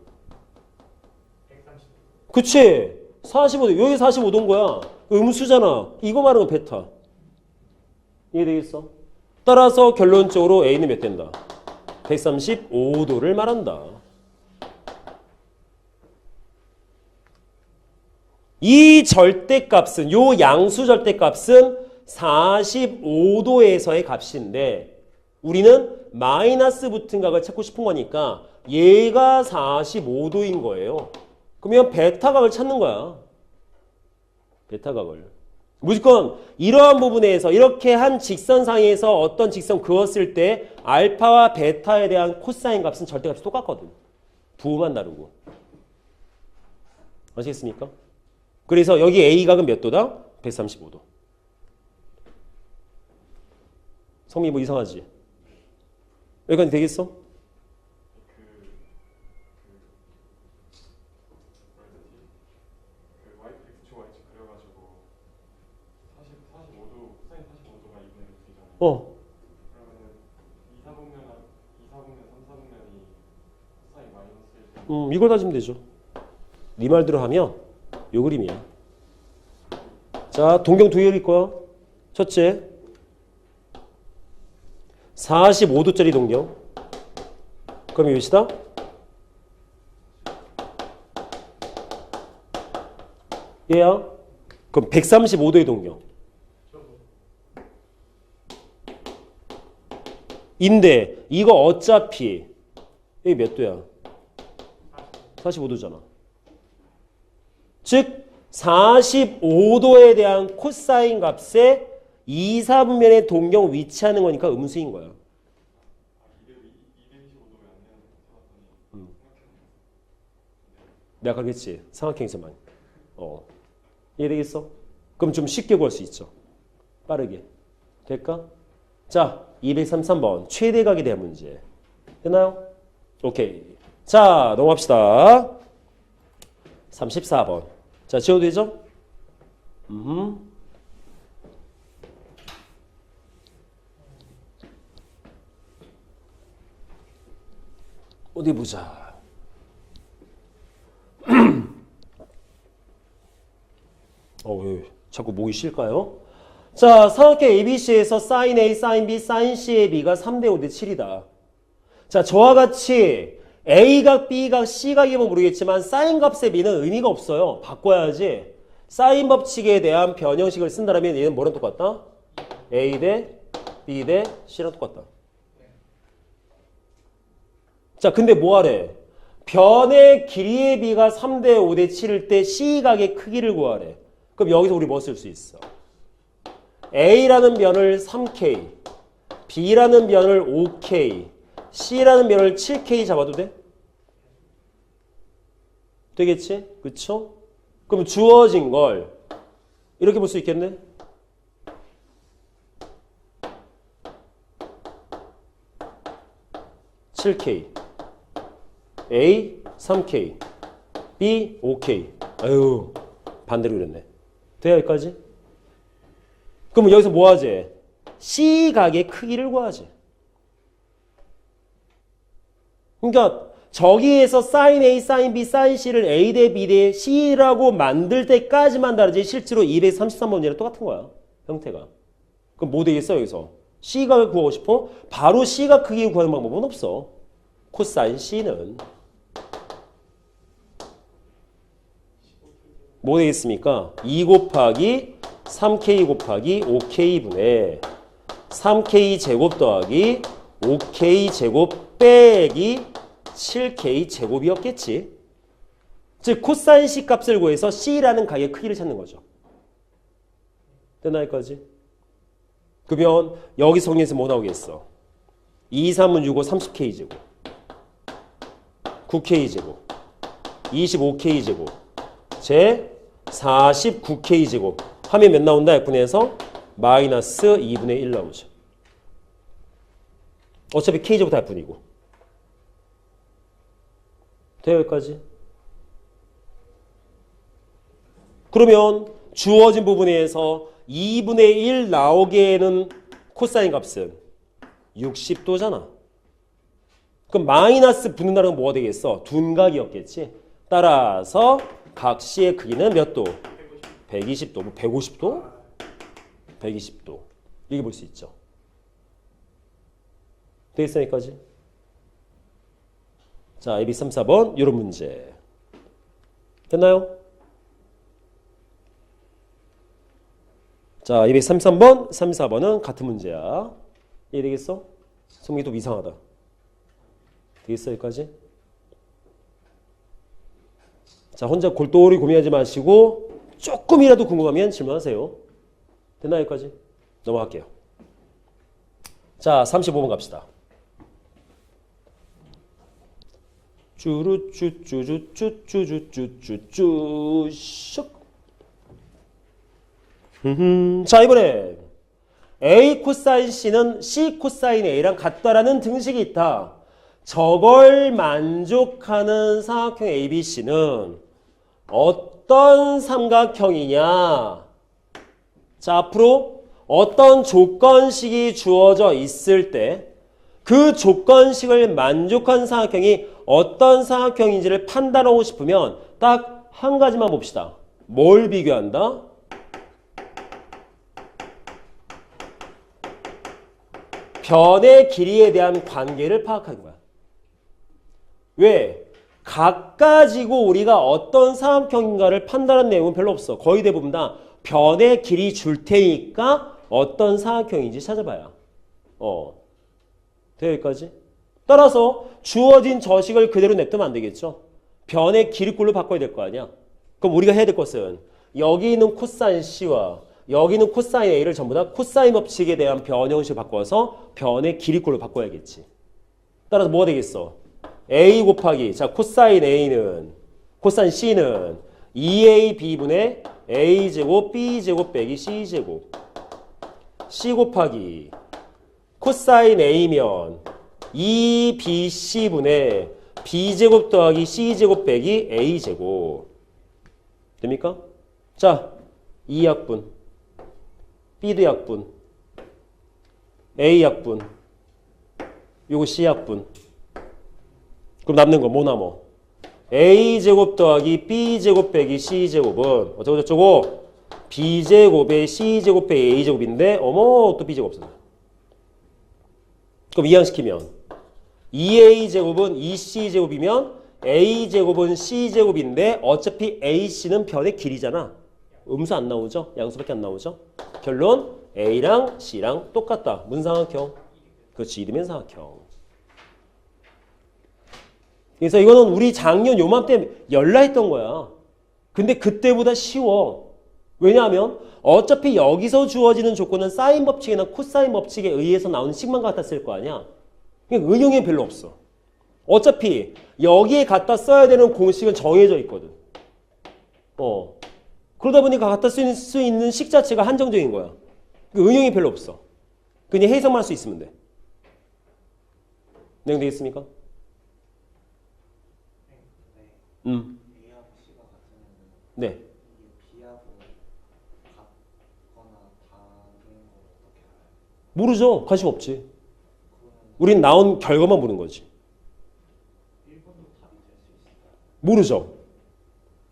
130. 그치? 45도. 여기 45도인 거야. 음수잖아. 이거 말하는 건 베타. 이해되겠어? 따라서 결론적으로 A는 몇 된다? 135도를 말한다. 이 절대값은, 요 양수 절대값은 45도에서의 값인데 우리는 마이너스 붙은 각을 찾고 싶은 거니까 얘가 45도인 거예요. 그러면 베타각을 찾는 거야. 베타각을. 무조건 이러한 부분에서 이렇게 한 직선상에서 어떤 직선 그었을 때 알파와 베타에 대한 코사인 값은 절대값이 똑같거든. 부호만 다르고. 아시겠습니까? 그래서 여기 A각은 몇 도다? 135도. 성미 뭐 이상하지? 여기까지 되겠어? 어. 그러면은 2사분면 3사분면이 코사인 마이너스일 때 이걸 따지면 되죠. 네 말대로 하면 요 그림이야. 자, 동경 두 개일 거야. 첫째, 45도짜리 동경. 그럼 몇이다? 얘야. 그럼 135도의 동경. 인데 이거 어차피 여기 몇 도야? 45도잖아. 즉 45도에 대한 코사인 값에 2, 4분면의 동경 위치하는 거니까 음수인 거야. 내가 그랬지. 삼각형에서만. 이해되겠어? 그럼 좀 쉽게 구할 수 있죠. 빠르게. 될까? 자, 233번 최대각에 대한 문제. 됐나요? 오케이. 자, 넘어갑시다. 34번. 자, 지워도 되죠? 어디 보자. 왜 자꾸 목이 쉴까요? 자, 삼각형 ABC에서 sin A, sin B, sin C의 B가 3대 5대 7이다. 자, 저와 같이 A각, B각, C각이면 모르겠지만 sin 값의 B는 의미가 없어요. 바꿔야지. sin 법칙에 대한 변형식을 쓴다면 얘는 뭐랑 똑같다? A 대 B 대 C랑 똑같다. 자, 근데 뭐 하래? 변의 길이의 B가 3대 5대 7일 때 C각의 크기를 구하래. 그럼 여기서 우리 뭐 쓸 수 있어? A라는 변을 3K, B라는 변을 5K, C라는 변을 7K 잡아도 돼? 되겠지? 그쵸? 그럼 주어진 걸 이렇게 볼 수 있겠네. (7k) A 3k B 5k. 아유 반대로 그랬네. 돼 여기까지? 그럼 여기서 뭐 하지? C각의 크기를 구하지. 그러니까 저기에서 sin A, sin B, sin C를 A 대 B 대 C라고 만들 때까지만 다르지 실제로 233번이랑 똑같은 거야. 형태가. 그럼 뭐 되겠어 여기서? C각을 구하고 싶어? 바로 C각 크기 구하는 방법은 없어. 코사인 C는 뭐 되겠습니까? 2 곱하기 3K 곱하기 5K분의 3K 제곱 더하기 5K 제곱 빼기 7K 제곱이었겠지. 즉 코사인 C 값을 구해서 C라는 각의 크기를 찾는 거죠. 됐나 여기까지? 그러면 여기 정리해서 뭐 나오겠어? 2, 3은 6, 5, 30K 제곱 9K 제곱 25K 제곱 제 49K 제곱 하면 몇 나온다? F분에서 마이너스 2분의 1 나오죠. 어차피 K제곱 다 F분이고. 돼요 여기까지? 그러면 주어진 부분에서 2분의 1 나오기에는 코사인 값은 60도잖아. 그럼 마이너스 붙는다는 건 뭐가 되겠어? 둔각이었겠지. 따라서 각 C의 크기는 몇 도? 120도. 뭐 150도? 120도. 이렇게 볼 수 있죠. 되겠어 여기까지? 자, AB 3, 4번 이런 문제. 됐나요? 자, AB 3, 3번, 3, 4번은 같은 문제야. 이해되겠어? 성격이 또 이상하다. 되겠어 여기까지? 자, 혼자 골똘히 고민하지 마시고 조금이라도 궁금하면 질문하세요. 됐나 여기까지? 넘어갈게요. 자, 35번 갑시다. 쭈루쭈쭈쭈쭈쭈쭈쭈 슉. 자, 이번에 A 코사인 C는 C 코사인 A랑 같다라는 등식이 있다. 저걸 만족하는 삼각형 ABC는 어떤 삼각형이냐? 자, 앞으로 어떤 조건식이 주어져 있을 때 그 조건식을 만족한 삼각형이 어떤 삼각형인지를 판단하고 싶으면 딱 한 가지만 봅시다. 뭘 비교한다? 변의 길이에 대한 관계를 파악하는 거야. 왜? 각 가지고 우리가 어떤 삼각형인가를 판단하는 내용은 별로 없어. 거의 대부분 다 변의 길이 줄 테니까 어떤 삼각형인지 찾아봐야. 돼요 여기까지? 따라서 주어진 저식을 그대로 냅두면 안 되겠죠. 변의 길이꼴로 바꿔야 될 거 아니야. 그럼 우리가 해야 될 것은 여기 있는 코사인 C와 여기 있는 코사인 A를 전부 다 코사인 법칙에 대한 변형식을 바꿔서 변의 길이꼴로 바꿔야겠지. 따라서 뭐가 되겠어? A 곱하기 자 코사인 A는 코사인 C는 2AB분의 A제곱 B제곱 빼기 C제곱 C 곱하기 코사인 A면 2BC분의 B제곱 더하기 C제곱 빼기 A제곱 됩니까? 자, 2약분 B도 약분 A약분 요거 C약분 그럼 남는 거 뭐 남어? A제곱 더하기 B제곱 빼기 C제곱은 어쩌고 저쩌고 B제곱에 C제곱 빼기 A제곱인데 어머 또 B제곱 없어. 그럼 이항시키면 2A제곱은 2C제곱이면 A제곱은 C제곱인데 어차피 AC는 변의 길이잖아. 음수 안 나오죠? 양수밖에 안 나오죠? 결론 A랑 C랑 똑같다. 문삼각형. 그렇지. 이등변 삼각형. 그래서 이거는 우리 작년 요맘때 열라 했던 거야. 근데 그때보다 쉬워. 왜냐하면 어차피 여기서 주어지는 조건은 사인 법칙이나 코사인 법칙에 의해서 나오는 식만 같았을 거 아니야. 그러니까 응용이 별로 없어. 어차피 여기에 갖다 써야 되는 공식은 정해져 있거든. 그러다 보니까 갖다 쓸 수 있는 식 자체가 한정적인 거야. 그 응용이 별로 없어. 그냥 해석만 할 수 있으면 돼. 내용 되겠습니까? 네. A하고 C가 같으면 네. 이게 B하고 같거나 다른 걸 어떻게 알아요? 모르죠. 관심 없지. 그러면 우린 나온 결과만 보는 거지. 1번도 답이 될 수 있을까요? 모르죠.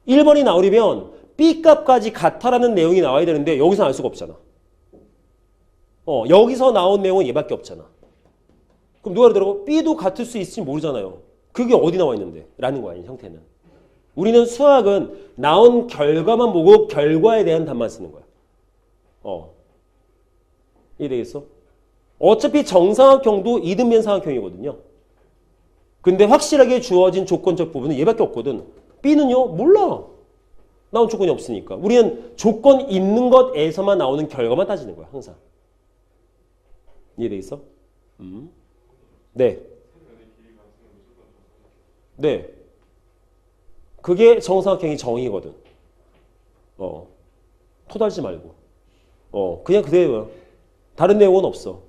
1번이 나오려면 B 값까지 같아라는 내용이 나와야 되는데 여기서 알 수가 없잖아. 여기서 나온 내용은 얘밖에 없잖아. 그럼 누가 그러더라고? B도 같을 수 있을지 모르잖아요. 그게 어디 나와 있는데? 라는 거야, 이 형태는. 우리는 수학은 나온 결과만 보고 결과에 대한 답만 쓰는 거야. 이해되겠어? 어차피 정사각형도 이등변 사각형이거든요. 근데 확실하게 주어진 조건적 부분은 얘밖에 없거든. B는요? 몰라. 나온 조건이 없으니까. 우리는 조건 있는 것에서만 나오는 결과만 따지는 거야, 항상. 이해되겠어? 네. 네. 그게 정사각형의 정의거든. 토달지 말고. 그냥 그대로야. 다른 내용은 없어.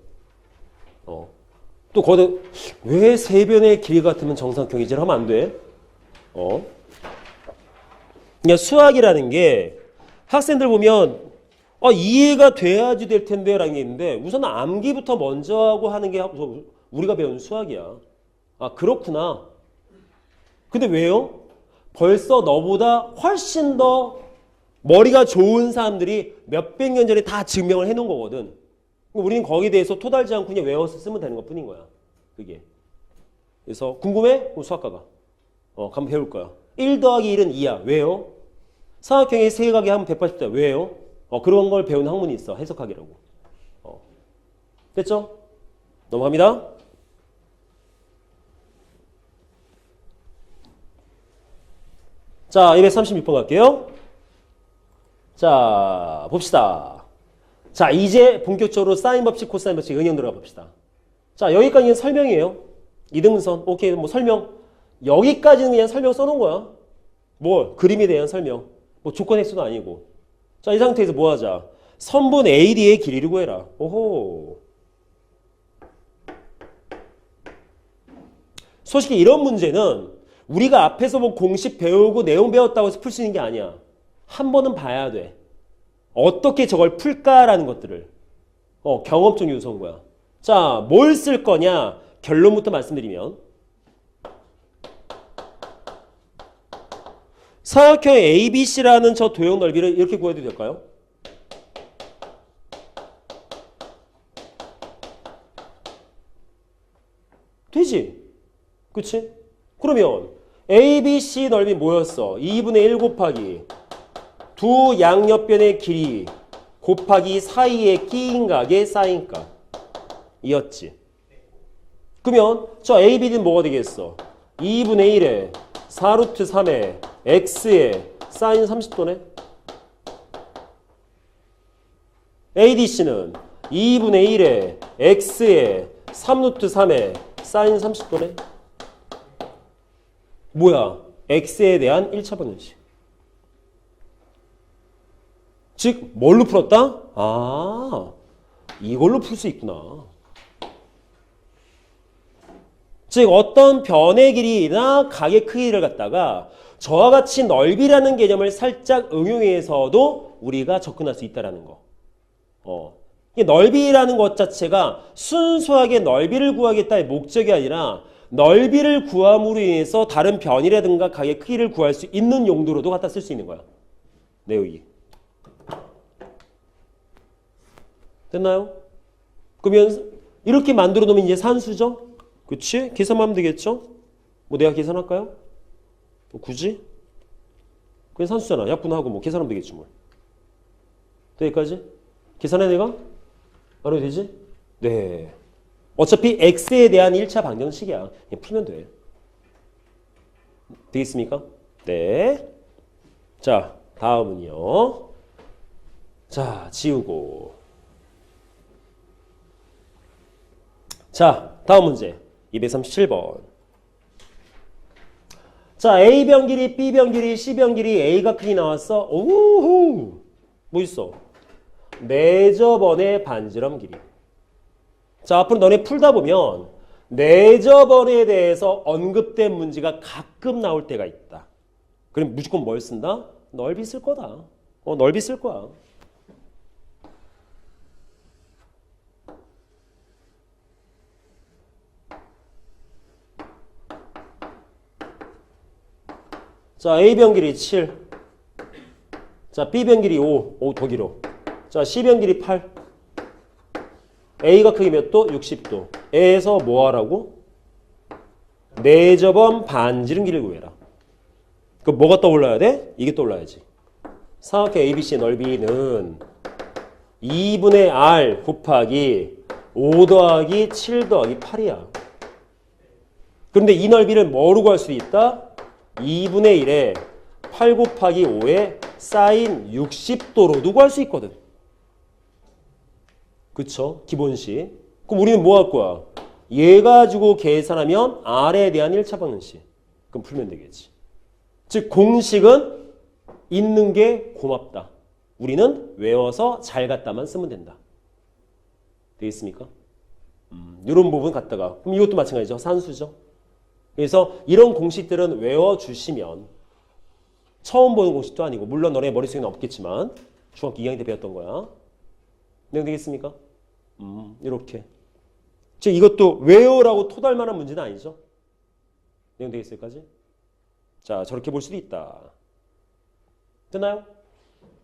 또 거기다 왜 세 변의 길이 같으면 정사각형이지 하면 안 돼. 그러니까 수학이라는 게 학생들 보면 이해가 돼야지 될 텐데 라는 게 있는데 우선 암기부터 먼저 하고 하는 게 우리가 배우는 수학이야. 아 그렇구나. 근데 왜요? 벌써 너보다 훨씬 더 머리가 좋은 사람들이 몇백 년 전에 다 증명을 해놓은 거거든. 우리는 거기에 대해서 토달지 않고 그냥 외워서 쓰면 되는 것 뿐인 거야. 그게. 그래서 궁금해? 그럼 수학과가. 가면 배울 거야. 1 더하기 1은 2야. 왜요? 사각형의 세각이 하면 180다. 왜요? 그런 걸 배우는 학문이 있어. 해석하기라고. 됐죠? 넘어갑니다. 자, 236번 갈게요. 자, 봅시다. 자, 이제 본격적으로 사인 법칙, 코사인 법칙 응용 들어가 봅시다. 자, 여기까지는 설명이에요. 이등분선. 오케이, 뭐 설명. 여기까지는 그냥 설명 써놓은 거야. 뭘? 그림에 대한 설명. 뭐 조건 획수도 아니고. 자, 이 상태에서 뭐 하자? 선분 AD의 길이를 구해라. 오호. 솔직히 이런 문제는 우리가 앞에서 뭐 공식 배우고 내용 배웠다고 해서 풀 수 있는 게 아니야. 한 번은 봐야 돼. 어떻게 저걸 풀까라는 것들을. 경험적 요소인 거야. 자, 뭘 쓸 거냐? 결론부터 말씀드리면 사각형 ABC라는 저 도형 넓이를 이렇게 구해도 될까요? 되지. 그치? 그러면 ABC 넓이 뭐였어? 2분의 1 곱하기 두 양옆변의 길이 곱하기 사이의 끼인 각의 사인값 이었지. 그러면 저 AB는 뭐가 되겠어? 2분의 1에 4루트 3에 x에 사인 30도네. ADC는 2분의 1에 x에 3루트 3에 사인 30도네. 뭐야? x에 대한 1차 방정식. 즉 뭘로 풀었다? 아, 이걸로 풀 수 있구나. 즉 어떤 변의 길이나 각의 크기를 갖다가 저와 같이 넓이라는 개념을 살짝 응용해서도 우리가 접근할 수 있다는 거. 넓이라는 것 자체가 순수하게 넓이를 구하겠다의 목적이 아니라 넓이를 구함으로 인해서 다른 변이라든가 각의 크기를 구할 수 있는 용도로도 갖다 쓸 수 있는 거야. 내용이. 됐나요? 그러면 이렇게 만들어 놓으면 이제 산수죠? 그치? 계산하면 되겠죠? 뭐 내가 계산할까요? 뭐 굳이? 그냥 산수잖아. 약분하고 뭐 계산하면 되겠지 뭐. 여기까지? 계산해 내가? 안 해도 되지? 네. 어차피 x에 대한 1차 방정식이야. 그냥 풀면 돼. 되겠습니까? 네. 자, 다음은요. 자, 지우고. 자, 다음 문제. 237번. 자, A변 길이, B변 길이, C변 길이, A가 크기 나왔어. 오호! 뭐 있어? 내저번의 반지름 길이. 자, 앞으로 너네 풀다 보면 내저번에 대해서 언급된 문제가 가끔 나올 때가 있다. 그럼 무조건 뭘 쓴다? 넓이 쓸 거다. 넓이 쓸 거야. 자, A변 길이 7. 자, B변 길이 5. 5 더 길어. 자, C변 길이 8. A가 크기 몇 도? 60도. 에서 뭐 하라고? 내저번 반지름 길이를 구해라. 그럼 뭐가 떠올라야 돼? 이게 떠올라야지. 삼각형 ABC의 넓이는 2분의 R 곱하기 5 더하기 7 더하기 8이야. 그런데 이 넓이를 뭐로 구할 수 있다? 2분의 1에 8 곱하기 5에 사인 60도로도 구할 수 있거든. 그쵸? 기본식. 그럼 우리는 뭐 할 거야? 얘 가지고 계산하면 R에 대한 1차 방정식. 그럼 풀면 되겠지. 즉 공식은 있는 게 고맙다. 우리는 외워서 잘 갖다만 쓰면 된다. 되겠습니까? 이런 부분 갖다가 그럼 이것도 마찬가지죠. 산수죠. 그래서 이런 공식들은 외워주시면 처음 보는 공식도 아니고 물론 너네 머릿속에는 없겠지만 중학교 2학년 때 배웠던 거야. 내용 되겠습니까? 이렇게. 즉 이것도 외우라고 토달 만한 문제는 아니죠. 내용 되겠을까지? 자, 저렇게 볼 수도 있다. 됐나요?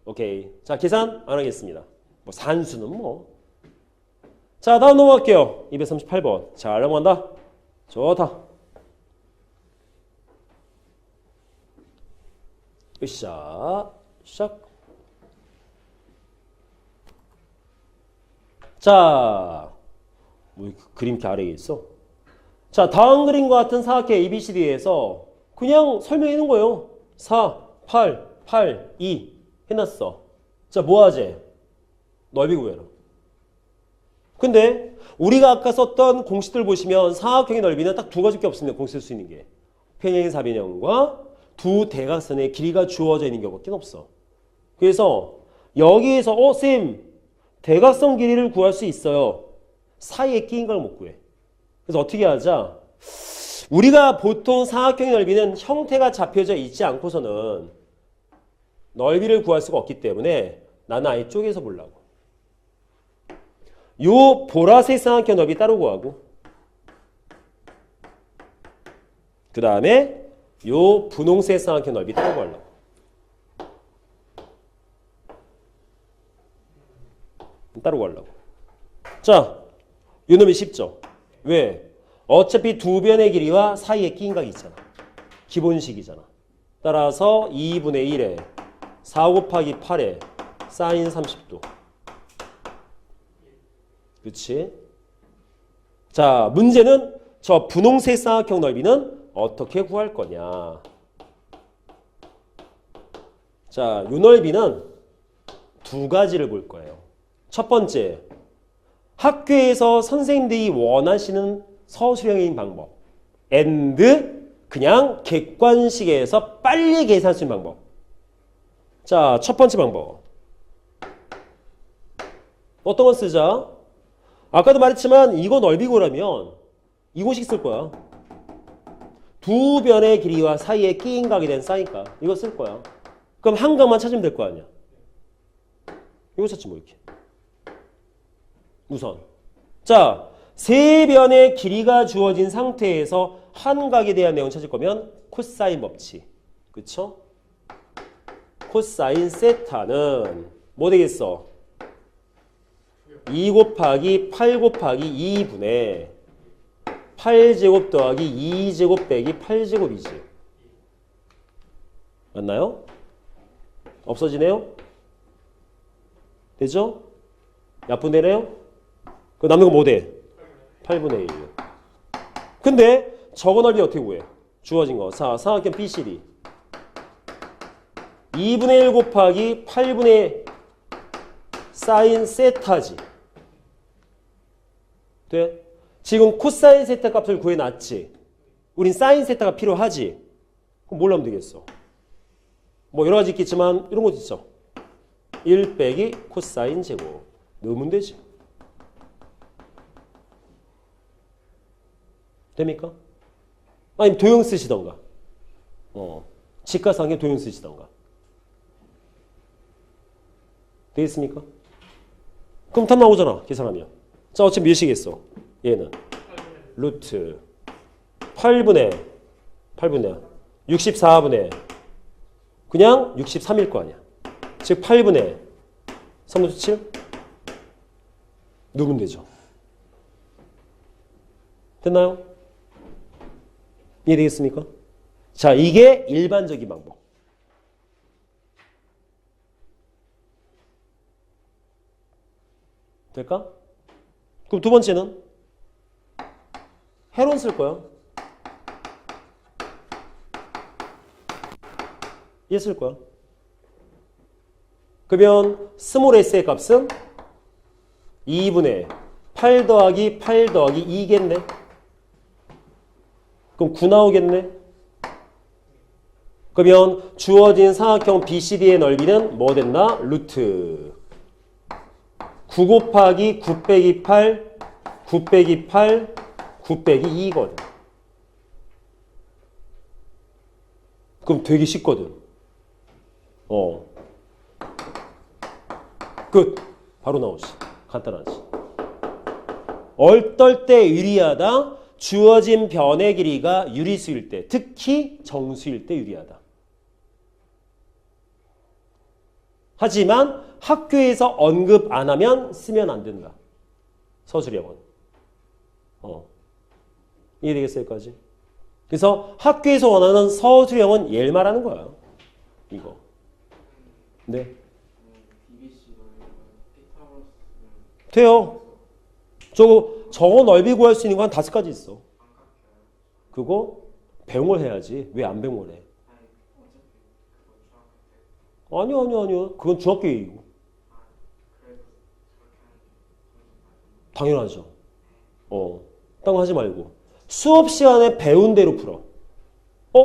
오케이. 자, 계산 안 하겠습니다. 뭐 산수는 뭐. 자, 다음 넘어갈게요. 238번. 잘 넘어간다. 좋다. 으쌰. 샥. 자, 뭐 그림 이렇게 아래에 있어? 자, 다음 그림과 같은 사각형 ABCD에서 그냥 설명해 놓은 거예요. 4, 8, 8, 2 해놨어. 자, 뭐 하지? 넓이 구해라. 근데 우리가 아까 썼던 공식들 보시면 사각형의 넓이는 딱 두 가지밖에 없습니다. 공식 쓸 수 있는 게. 평행 사변형과 두 대각선의 길이가 주어져 있는 경우밖에 없어. 그래서 여기에서 쌤 대각선 길이를 구할 수 있어요. 사이에 끼인 걸 못 구해. 그래서 어떻게 하자? 우리가 보통 사각형의 넓이는 형태가 잡혀져 있지 않고서는 넓이를 구할 수가 없기 때문에 나는 아예 쪼개서 보려고. 요 보라색 삼각형 넓이 따로 구하고 그 다음에 요 분홍색 삼각형 넓이 따로 구하려고. 따로 구하려고. 자, 요 놈이 쉽죠? 왜? 어차피 두 변의 길이와 사이에 끼인 각이 있잖아. 기본식이잖아. 따라서 2분의 1에 4 곱하기 8에 사인 30도. 그치? 자, 문제는 저 분홍색 삼각형 넓이는 어떻게 구할 거냐. 자, 요 넓이는 두 가지를 볼 거예요. 첫 번째, 학교에서 선생님들이 원하시는 서술형인 방법. and 그냥 객관식에서 빨리 계산할 수 있는 방법. 자, 첫 번째 방법. 어떤 거 쓰자? 아까도 말했지만 이거 넓이 구하려면 이 공식 쓸 거야. 두 변의 길이와 사이에 끼인 각이 된 사인값. 이거 쓸 거야. 그럼 한 각만 찾으면 될 거 아니야. 이거 찾지 뭐 이렇게. 우선. 자, 세 변의 길이가 주어진 상태에서 한 각에 대한 내용 찾을 거면 코사인 법칙. 그쵸? 코사인 세타는 뭐 되겠어? 2 곱하기 8 곱하기 2분의 8제곱 더하기 2제곱 빼기 8제곱이지. 맞나요? 없어지네요? 되죠? 약분되네요? 그 남는 거 뭐 돼? 8분의 1. 근데 저거 넓이 어떻게 구해? 주어진 거. 삼각형 BCD. 2분의 1 곱하기 8분의 사인 세타지. 돼? 지금 코사인 세타 값을 구해놨지. 우린 사인 세타가 필요하지. 그럼 뭘 하면 되겠어? 뭐 여러 가지 있겠지만 이런 것도 있죠. 1 빼기 코사인 제곱 넣으면 되지. 됩니까? 아니면 도형 쓰시던가. 직가상에 도형 쓰시던가. 되겠습니까? 그럼 답 나오잖아. 계산하면. 자, 어차피 몇이겠어? 얘는 루트 8분의 64분의 그냥 63일 거 아니야. 즉 8분의 3분의 7 넣으면 되죠. 됐나요? 이해되겠습니까? 자, 이게 일반적인 방법. 될까? 그럼 두 번째는 해론 쓸 거야. 얘 쓸 거야. 그러면 스몰 s의 값은 2분의 8 더하기 8 더하기 2겠네. 그럼 9 나오겠네. 그러면 주어진 사각형 BCD의 넓이는 뭐 됐나? 루트 9 곱하기 9 빼기 8 9 빼기 8 9 빼기 2거든. 그럼 되게 쉽거든. 끝. 바로 나오지. 간단하지. 얼떨 때 유리하다. 주어진 변의 길이가 유리수일 때, 특히 정수일 때 유리하다. 하지만 학교에서 언급 안 하면 쓰면 안 된다. 서술형은. 이해되겠어요, 여기까지? 그래서 학교에서 원하는 서술형은 얘를 말하는 거야. 이거. 네. 돼요. 저거 넓이 구할 수 있는 거 한 5가지 있어. 그거 배웅을 해야지. 왜 안 배웅을 해? 아니요. 그건 중학교 얘기고. 당연하죠. 딴 거 하지 말고. 수업 시간에 배운 대로 풀어.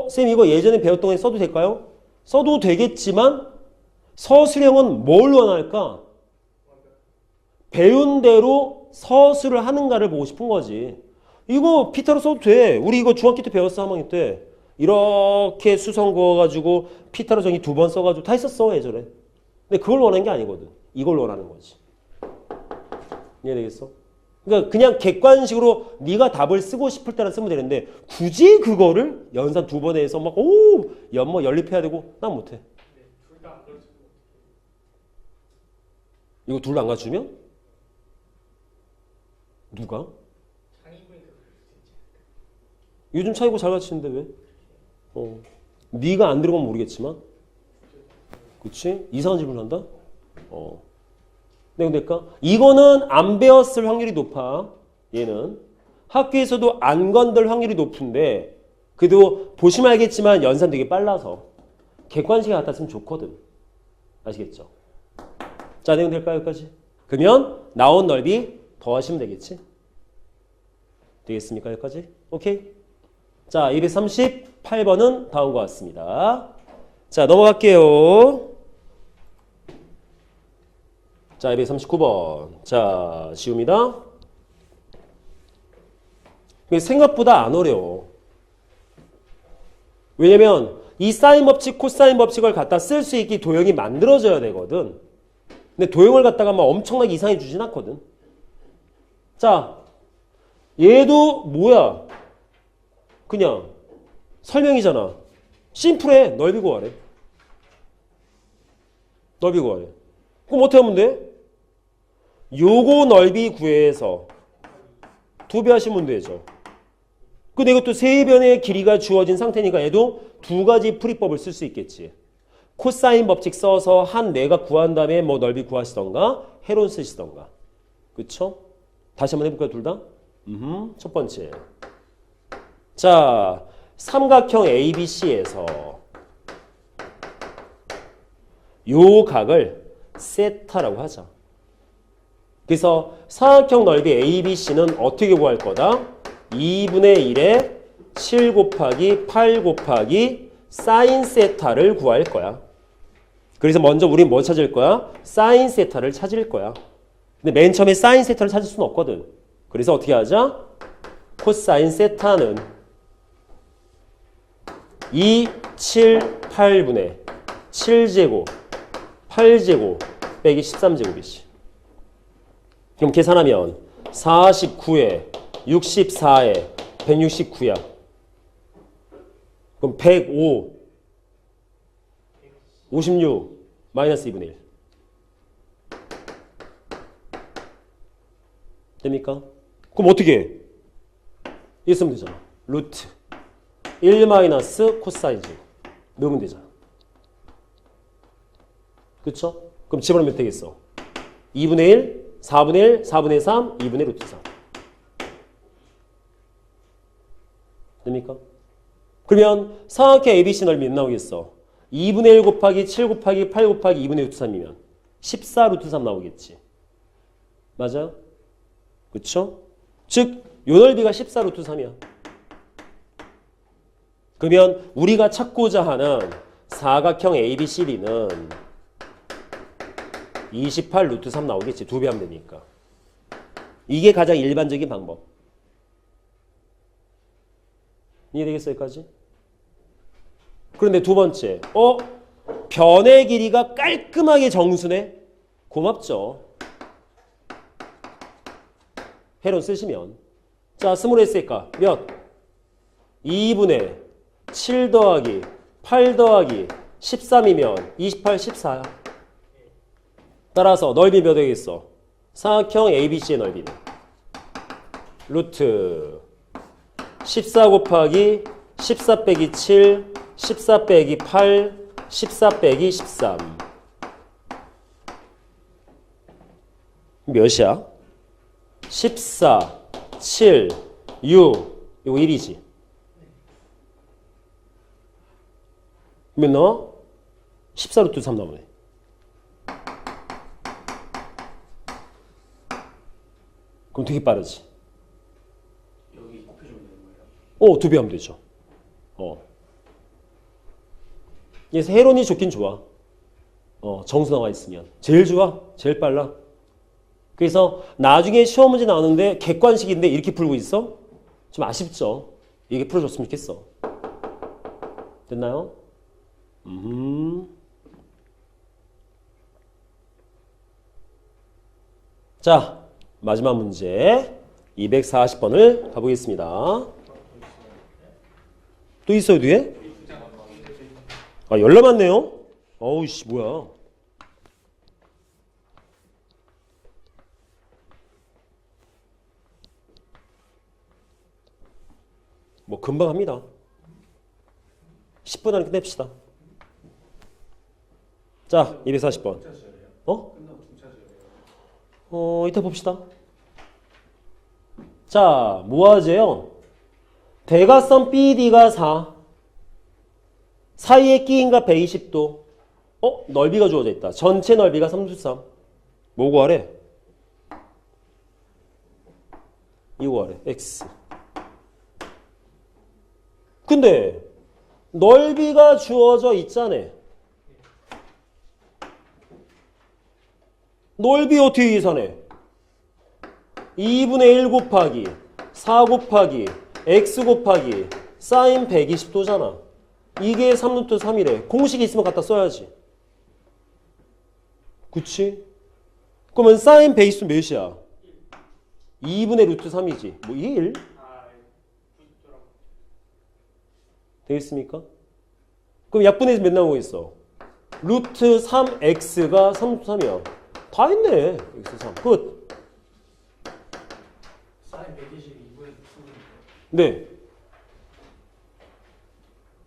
쌤 이거 예전에 배웠던 거 써도 될까요? 써도 되겠지만 서술형은 뭘 원할까? 배운 대로 서술을 하는가를 보고 싶은 거지. 이거 피타로 써도 돼. 우리 이거 중학교 때 배웠어, 3학년 때. 이렇게 수성 그어가지고 피타로 정의 2번 써가지고 다 했었어, 예전에. 근데 그걸 원하는 게 아니거든. 이걸 원하는 거지. 이해되겠어? 그러니까 그냥 객관식으로 네가 답을 쓰고 싶을 때는 쓰면 되는데 굳이 그거를 연산 2번에 해서 막 연모 연립해야 되고 난 못해. 이거 둘 다 안 갖추면? 누가? 요즘 차이고 잘 갖추는데 왜? 네가 안 들어가면 모르겠지만 그치? 이상한 질문 한다? 네, 그러니까 이거는 안 배웠을 확률이 높아. 얘는 학교에서도 안 건들 확률이 높은데 그래도 보시면 알겠지만 연산 되게 빨라서 객관식에 갖다 쓰면 좋거든. 아시겠죠? 자, 내용 될까요? 여기까지? 그러면 나온 넓이 더하시면 되겠지? 되겠습니까? 여기까지? 오케이? 자, 238번은 다음과 같습니다. 자, 넘어갈게요. 자, 239번. 자, 쉬웁니다. 생각보다 안 어려워. 왜냐면 이 사인 법칙, 코사인 법칙을 갖다 쓸 수 있게 도형이 만들어져야 되거든. 근데 도형을 갖다가 막 엄청나게 이상해 주진 않거든. 자, 얘도 뭐야? 그냥 설명이잖아. 심플해. 넓이 구하래. 넓이 구하래. 그럼 어떻게 하면 돼? 요거 넓이 구해서 2배 하시면 되죠. 근데 이것도 세 변의 길이가 주어진 상태니까 얘도 2가지 풀이법을 쓸 수 있겠지. 코사인 법칙 써서 한 내가 구한 다음에 뭐 넓이 구하시던가 해론 쓰시던가. 그쵸? 다시 한번 해볼까요, 둘 다? 첫 번째. 자, 삼각형 ABC에서 요 각을 세타라고 하자. 그래서 사각형 넓이 ABC는 어떻게 구할 거다? 2분의 1에 7 곱하기 8 곱하기 사인 세타를 구할 거야. 그래서 먼저 우린 뭐 찾을 거야? 사인 세타를 찾을 거야. 근데 맨 처음에 사인 세타를 찾을 수는 없거든. 그래서 어떻게 하자? 코사인 세타는 2, 7, 8분의 7제곱, 8제곱 빼기 13제곱이지. 그럼 계산하면 49에 64에 169야. 그럼 105, 56, 마이너스 2분의 1. 됩니까? 그럼 어떻게 해? 이거 쓰면 되잖아. 루트 1 마이너스 코사인 제곱 넣으면 되잖아. 그쵸? 그럼 집어넣으면 되겠어. 2분의 1, 4분의 1, 4분의 3, 2분의 루트 3. 됩니까? 그러면 삼각형 ABC 넓이 몇 나오겠어? 2분의 1 곱하기 7 곱하기 8 곱하기 2분의 루트 3이면 14 루트 3 나오겠지. 맞아요? 그쵸? 즉, 요 넓이가 14 루트 3이야. 그러면 우리가 찾고자 하는 사각형 ABCD는 28 루트 3 나오겠지. 2배 하면 되니까. 이게 가장 일반적인 방법. 이해되겠어요, 여기까지? 그런데 두 번째, 변의 길이가 깔끔하게 정수네? 고맙죠. 해론 쓰시면. 자, 스몰 s니까 몇? 2분의 7 더하기 8 더하기 13이면 28, 14야. 따라서 넓이 몇 되겠어? 사각형 ABC의 넓이는 루트 14 곱하기 14 빼기 7, 14 빼기 8, 14 빼기 13. 몇이야? 14, 7, 6, 이거 1이지. 몇 나와? 14 루트 3 나오네. 그럼 되게 빠르지. 여기 곱해주면 되는 거예요? 2배 하면 되죠. 그래서 해론이 좋긴 좋아. 정수 나와 있으면. 제일 좋아. 제일 빨라. 그래서 나중에 시험 문제 나오는데 객관식인데 이렇게 풀고 있어? 좀 아쉽죠. 이게 풀어줬으면 좋겠어. 됐나요? 자, 마지막 문제 240번을 가보겠습니다. 또 있어요, 뒤에? 아, 열나 많네요? 어우, 씨, 뭐야. 뭐, 금방 합니다. 10분 안에 끝냅시다. 자, 240번. 이따 봅시다. 자, 뭐하재요? 대각선 BD가 4. 사이에 끼인가 120도. 넓이가 주어져 있다. 전체 넓이가 33. 뭐 구하래? 이거 구하래. X. 근데 넓이가 주어져 있잖아. 넓이 어떻게 계산해? 2분의 1 곱하기 4 곱하기 x 곱하기 사인 120도잖아. 이게 3루트 3이래. 공식이 있으면 갖다 써야지. 그치? 그러면 사인 120도 몇이야? 2분의 루트 3이지. 뭐 1? 되겠습니까? 그럼 약분해서 몇 나오고 있어? 루트 3x가 3루트 3이야. 다 했네. x 3. 끝. 사인 122분의 2. 네.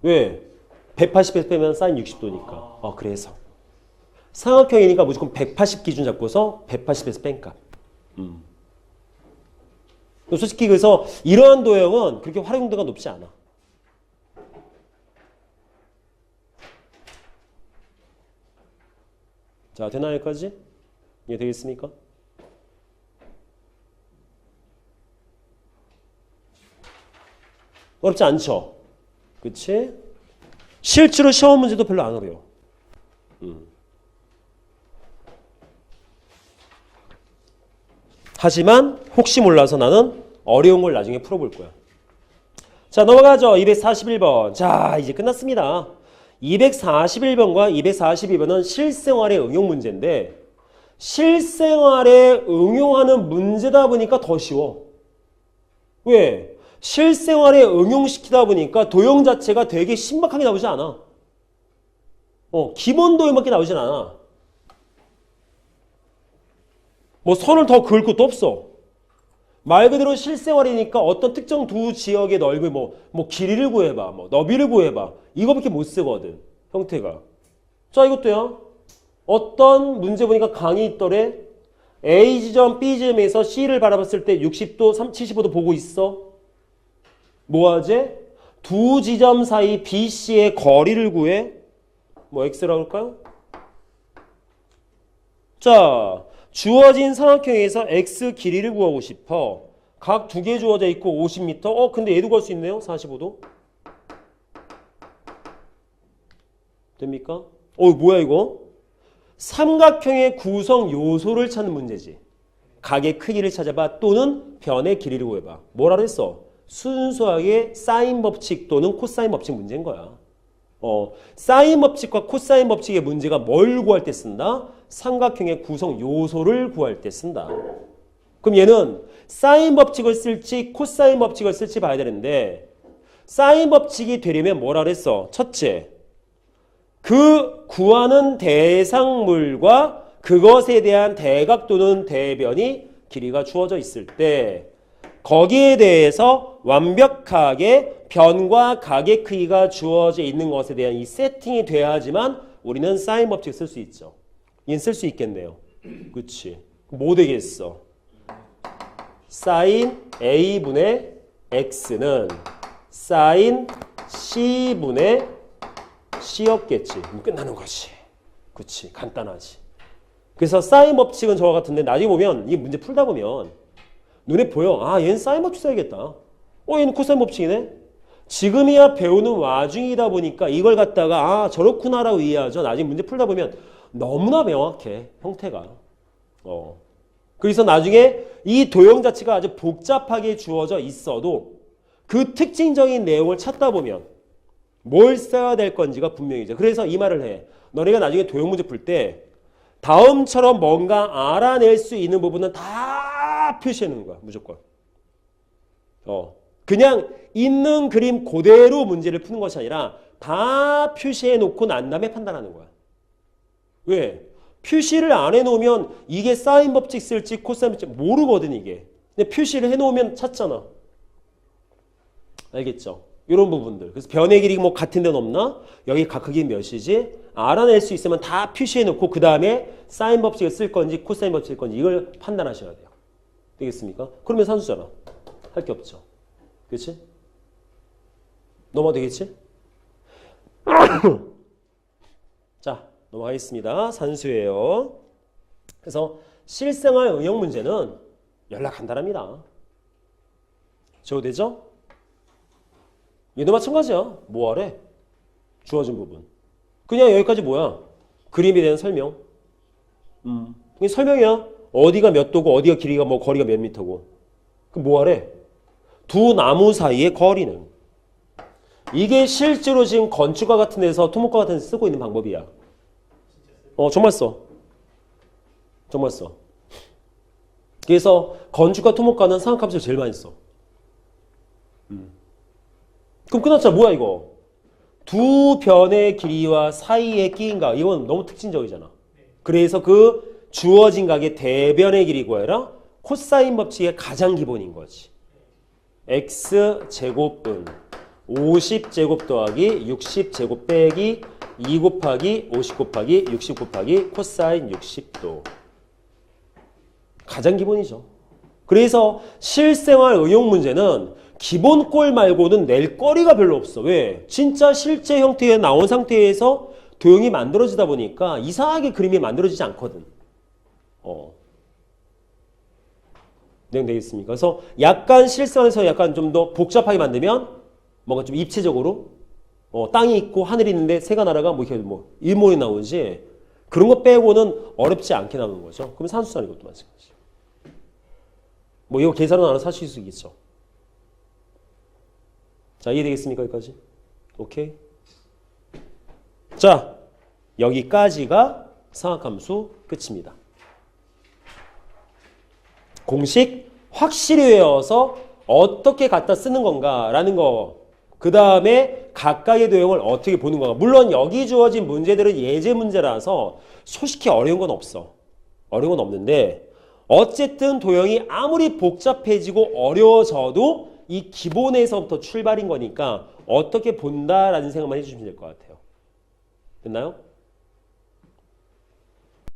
왜? 180에서 빼면 사인 60도니까. 그래서. 삼각형이니까 무조건 180 기준 잡고서 180에서 뺀 값. 솔직히 그래서 이러한 도형은 그렇게 활용도가 높지 않아. 자, 되나요, 여기까지? 이해 되겠습니까? 어렵지 않죠? 그치? 실제로 시험 문제도 별로 안 어려워. 하지만 혹시 몰라서 나는 어려운 걸 나중에 풀어볼 거야. 자, 넘어가죠. 241번. 자, 이제 끝났습니다. 241번과 242번은 실생활의 응용 문제인데 실생활에 응용하는 문제다 보니까 더 쉬워. 왜? 실생활에 응용시키다 보니까 도형 자체가 되게 신박하게 나오지 않아. 기본 도형밖에 나오진 않아. 뭐 선을 더 그을 것도 없어. 말 그대로 실생활이니까 어떤 특정 두 지역의 넓이 뭐 길이를 구해봐, 뭐 너비를 구해봐. 이거밖에 못 쓰거든. 형태가. 자, 이것도요. 어떤 문제 보니까 강이 있더래. A 지점, B 지점에서 C를 바라봤을 때 60도, 75도 보고 있어. 뭐하지? 두 지점 사이 B, C의 거리를 구해. 뭐 X라고 할까요? 자, 주어진 삼각형에서 X 길이를 구하고 싶어. 각 두 개 주어져 있고 50m. 근데 얘도 구할 수 있네요. 45도. 됩니까? 뭐야 이거? 삼각형의 구성 요소를 찾는 문제지. 각의 크기를 찾아봐 또는 변의 길이를 구해봐. 뭐라 그랬어? 순수하게 사인 법칙 또는 코사인 법칙 문제인 거야. 사인 법칙과 코사인 법칙의 문제가 뭘 구할 때 쓴다? 삼각형의 구성 요소를 구할 때 쓴다. 그럼 얘는 사인 법칙을 쓸지 코사인 법칙을 쓸지 봐야 되는데 사인 법칙이 되려면 뭐라 그랬어? 첫째, 그 구하는 대상물과 그것에 대한 대각 또는 대변이 길이가 주어져 있을 때 거기에 대해서 완벽하게 변과 각의 크기가 주어져 있는 것에 대한 이 세팅이 돼야지만 우리는 사인 법칙을 쓸 수 있죠. 얘는 쓸 수 있겠네요. 그치? 뭐 되겠어? 사인 A분의 X는 사인 C분의 C였겠지. 그럼 끝나는 거지. 그치? 간단하지. 그래서 사인 법칙은 저와 같은데 나중에 보면 이 문제 풀다 보면 눈에 보여. 얘는 사인 법칙 써야겠다. 얘는 코사인 법칙이네. 지금이야 배우는 와중이다 보니까 이걸 갖다가 저렇구나라고 이해하죠. 나중에 문제 풀다 보면 너무나 명확해. 형태가. 그래서 나중에 이 도형 자체가 아주 복잡하게 주어져 있어도 그 특징적인 내용을 찾다 보면 뭘 써야 될 건지가 분명히죠. 그래서 이 말을 해. 너네가 나중에 도형 문제 풀 때 다음처럼 뭔가 알아낼 수 있는 부분은 다 표시해 놓는 거야. 무조건. 그냥 있는 그림 그대로 문제를 푸는 것이 아니라 다 표시해 놓고 난 다음에 판단하는 거야. 왜? 표시를 안 해놓으면 이게 사인 법칙 쓸지 코사인 법칙 모르거든 이게. 근데 표시를 해놓으면 찾잖아. 알겠죠? 이런 부분들. 그래서 변의 길이 뭐 같은 데는 없나? 여기 각 크기 몇이지? 알아낼 수 있으면 다 표시해놓고 그 다음에 사인 법칙을 쓸 건지 코사인 법칙을 쓸 건지 이걸 판단하셔야 돼요. 되겠습니까? 그러면 산수잖아. 할 게 없죠. 그렇지? 넘어가 되겠지? 자, 넘어가겠습니다. 산수예요. 그래서 실생활 응용 문제는 연락 간단합니다. 적어도 되죠? 얘도 마찬가지야. 뭐하래? 주어진 부분. 그냥 여기까지 뭐야? 그림에 대한 설명. 그게 설명이야. 어디가 몇 도고 어디가 길이가 뭐 거리가 몇 미터고. 그 뭐하래? 두 나무 사이의 거리는. 이게 실제로 지금 건축가 같은 데서 토목과 같은 데서 쓰고 있는 방법이야. 정말 써. 정말 써. 그래서 건축가 토목가는 삼각함수를 제일 많이 써. 그럼 끝났잖아. 뭐야 이거? 두 변의 길이와 사이의 끼인각. 이건 너무 특징적이잖아. 그래서 그 주어진 각의 대변의 길이 구해라. 코사인 법칙의 가장 기본인 거지. x제곱은 50제곱 더하기 60제곱 빼기 2 곱하기 50 곱하기 60 곱하기 코사인 60도. 가장 기본이죠. 그래서 실생활 응용 문제는 기본 꼴 말고는 낼 거리가 별로 없어. 왜? 진짜 실제 형태에 나온 상태에서 도형이 만들어지다 보니까 이상하게 그림이 만들어지지 않거든. 되겠습니까? 그래서 약간 실생활에서 약간 좀 더 복잡하게 만들면 뭔가 좀 입체적으로 땅이 있고 하늘이 있는데 새가 날아가 뭐 이렇게 뭐 일몰이 나오지. 그런 거 빼고는 어렵지 않게 나오는 거죠. 그러면 산수잖아 이것도 마찬가지. 뭐 이거 계산은 알아서 하실 수 있겠죠. 자, 이해되겠습니까? 여기까지? 오케이. 자, 여기까지가 상학함수 끝입니다. 공식 확실히 외워서 어떻게 갖다 쓰는 건가라는 거, 그 다음에 각각의 도형을 어떻게 보는 건가. 물론 여기 주어진 문제들은 예제 문제라서 솔직히 어려운 건 없어. 어려운 건 없는데 어쨌든 도형이 아무리 복잡해지고 어려워져도 이 기본에서부터 출발인 거니까 어떻게 본다라는 생각만 해주시면 될 것 같아요. 됐나요?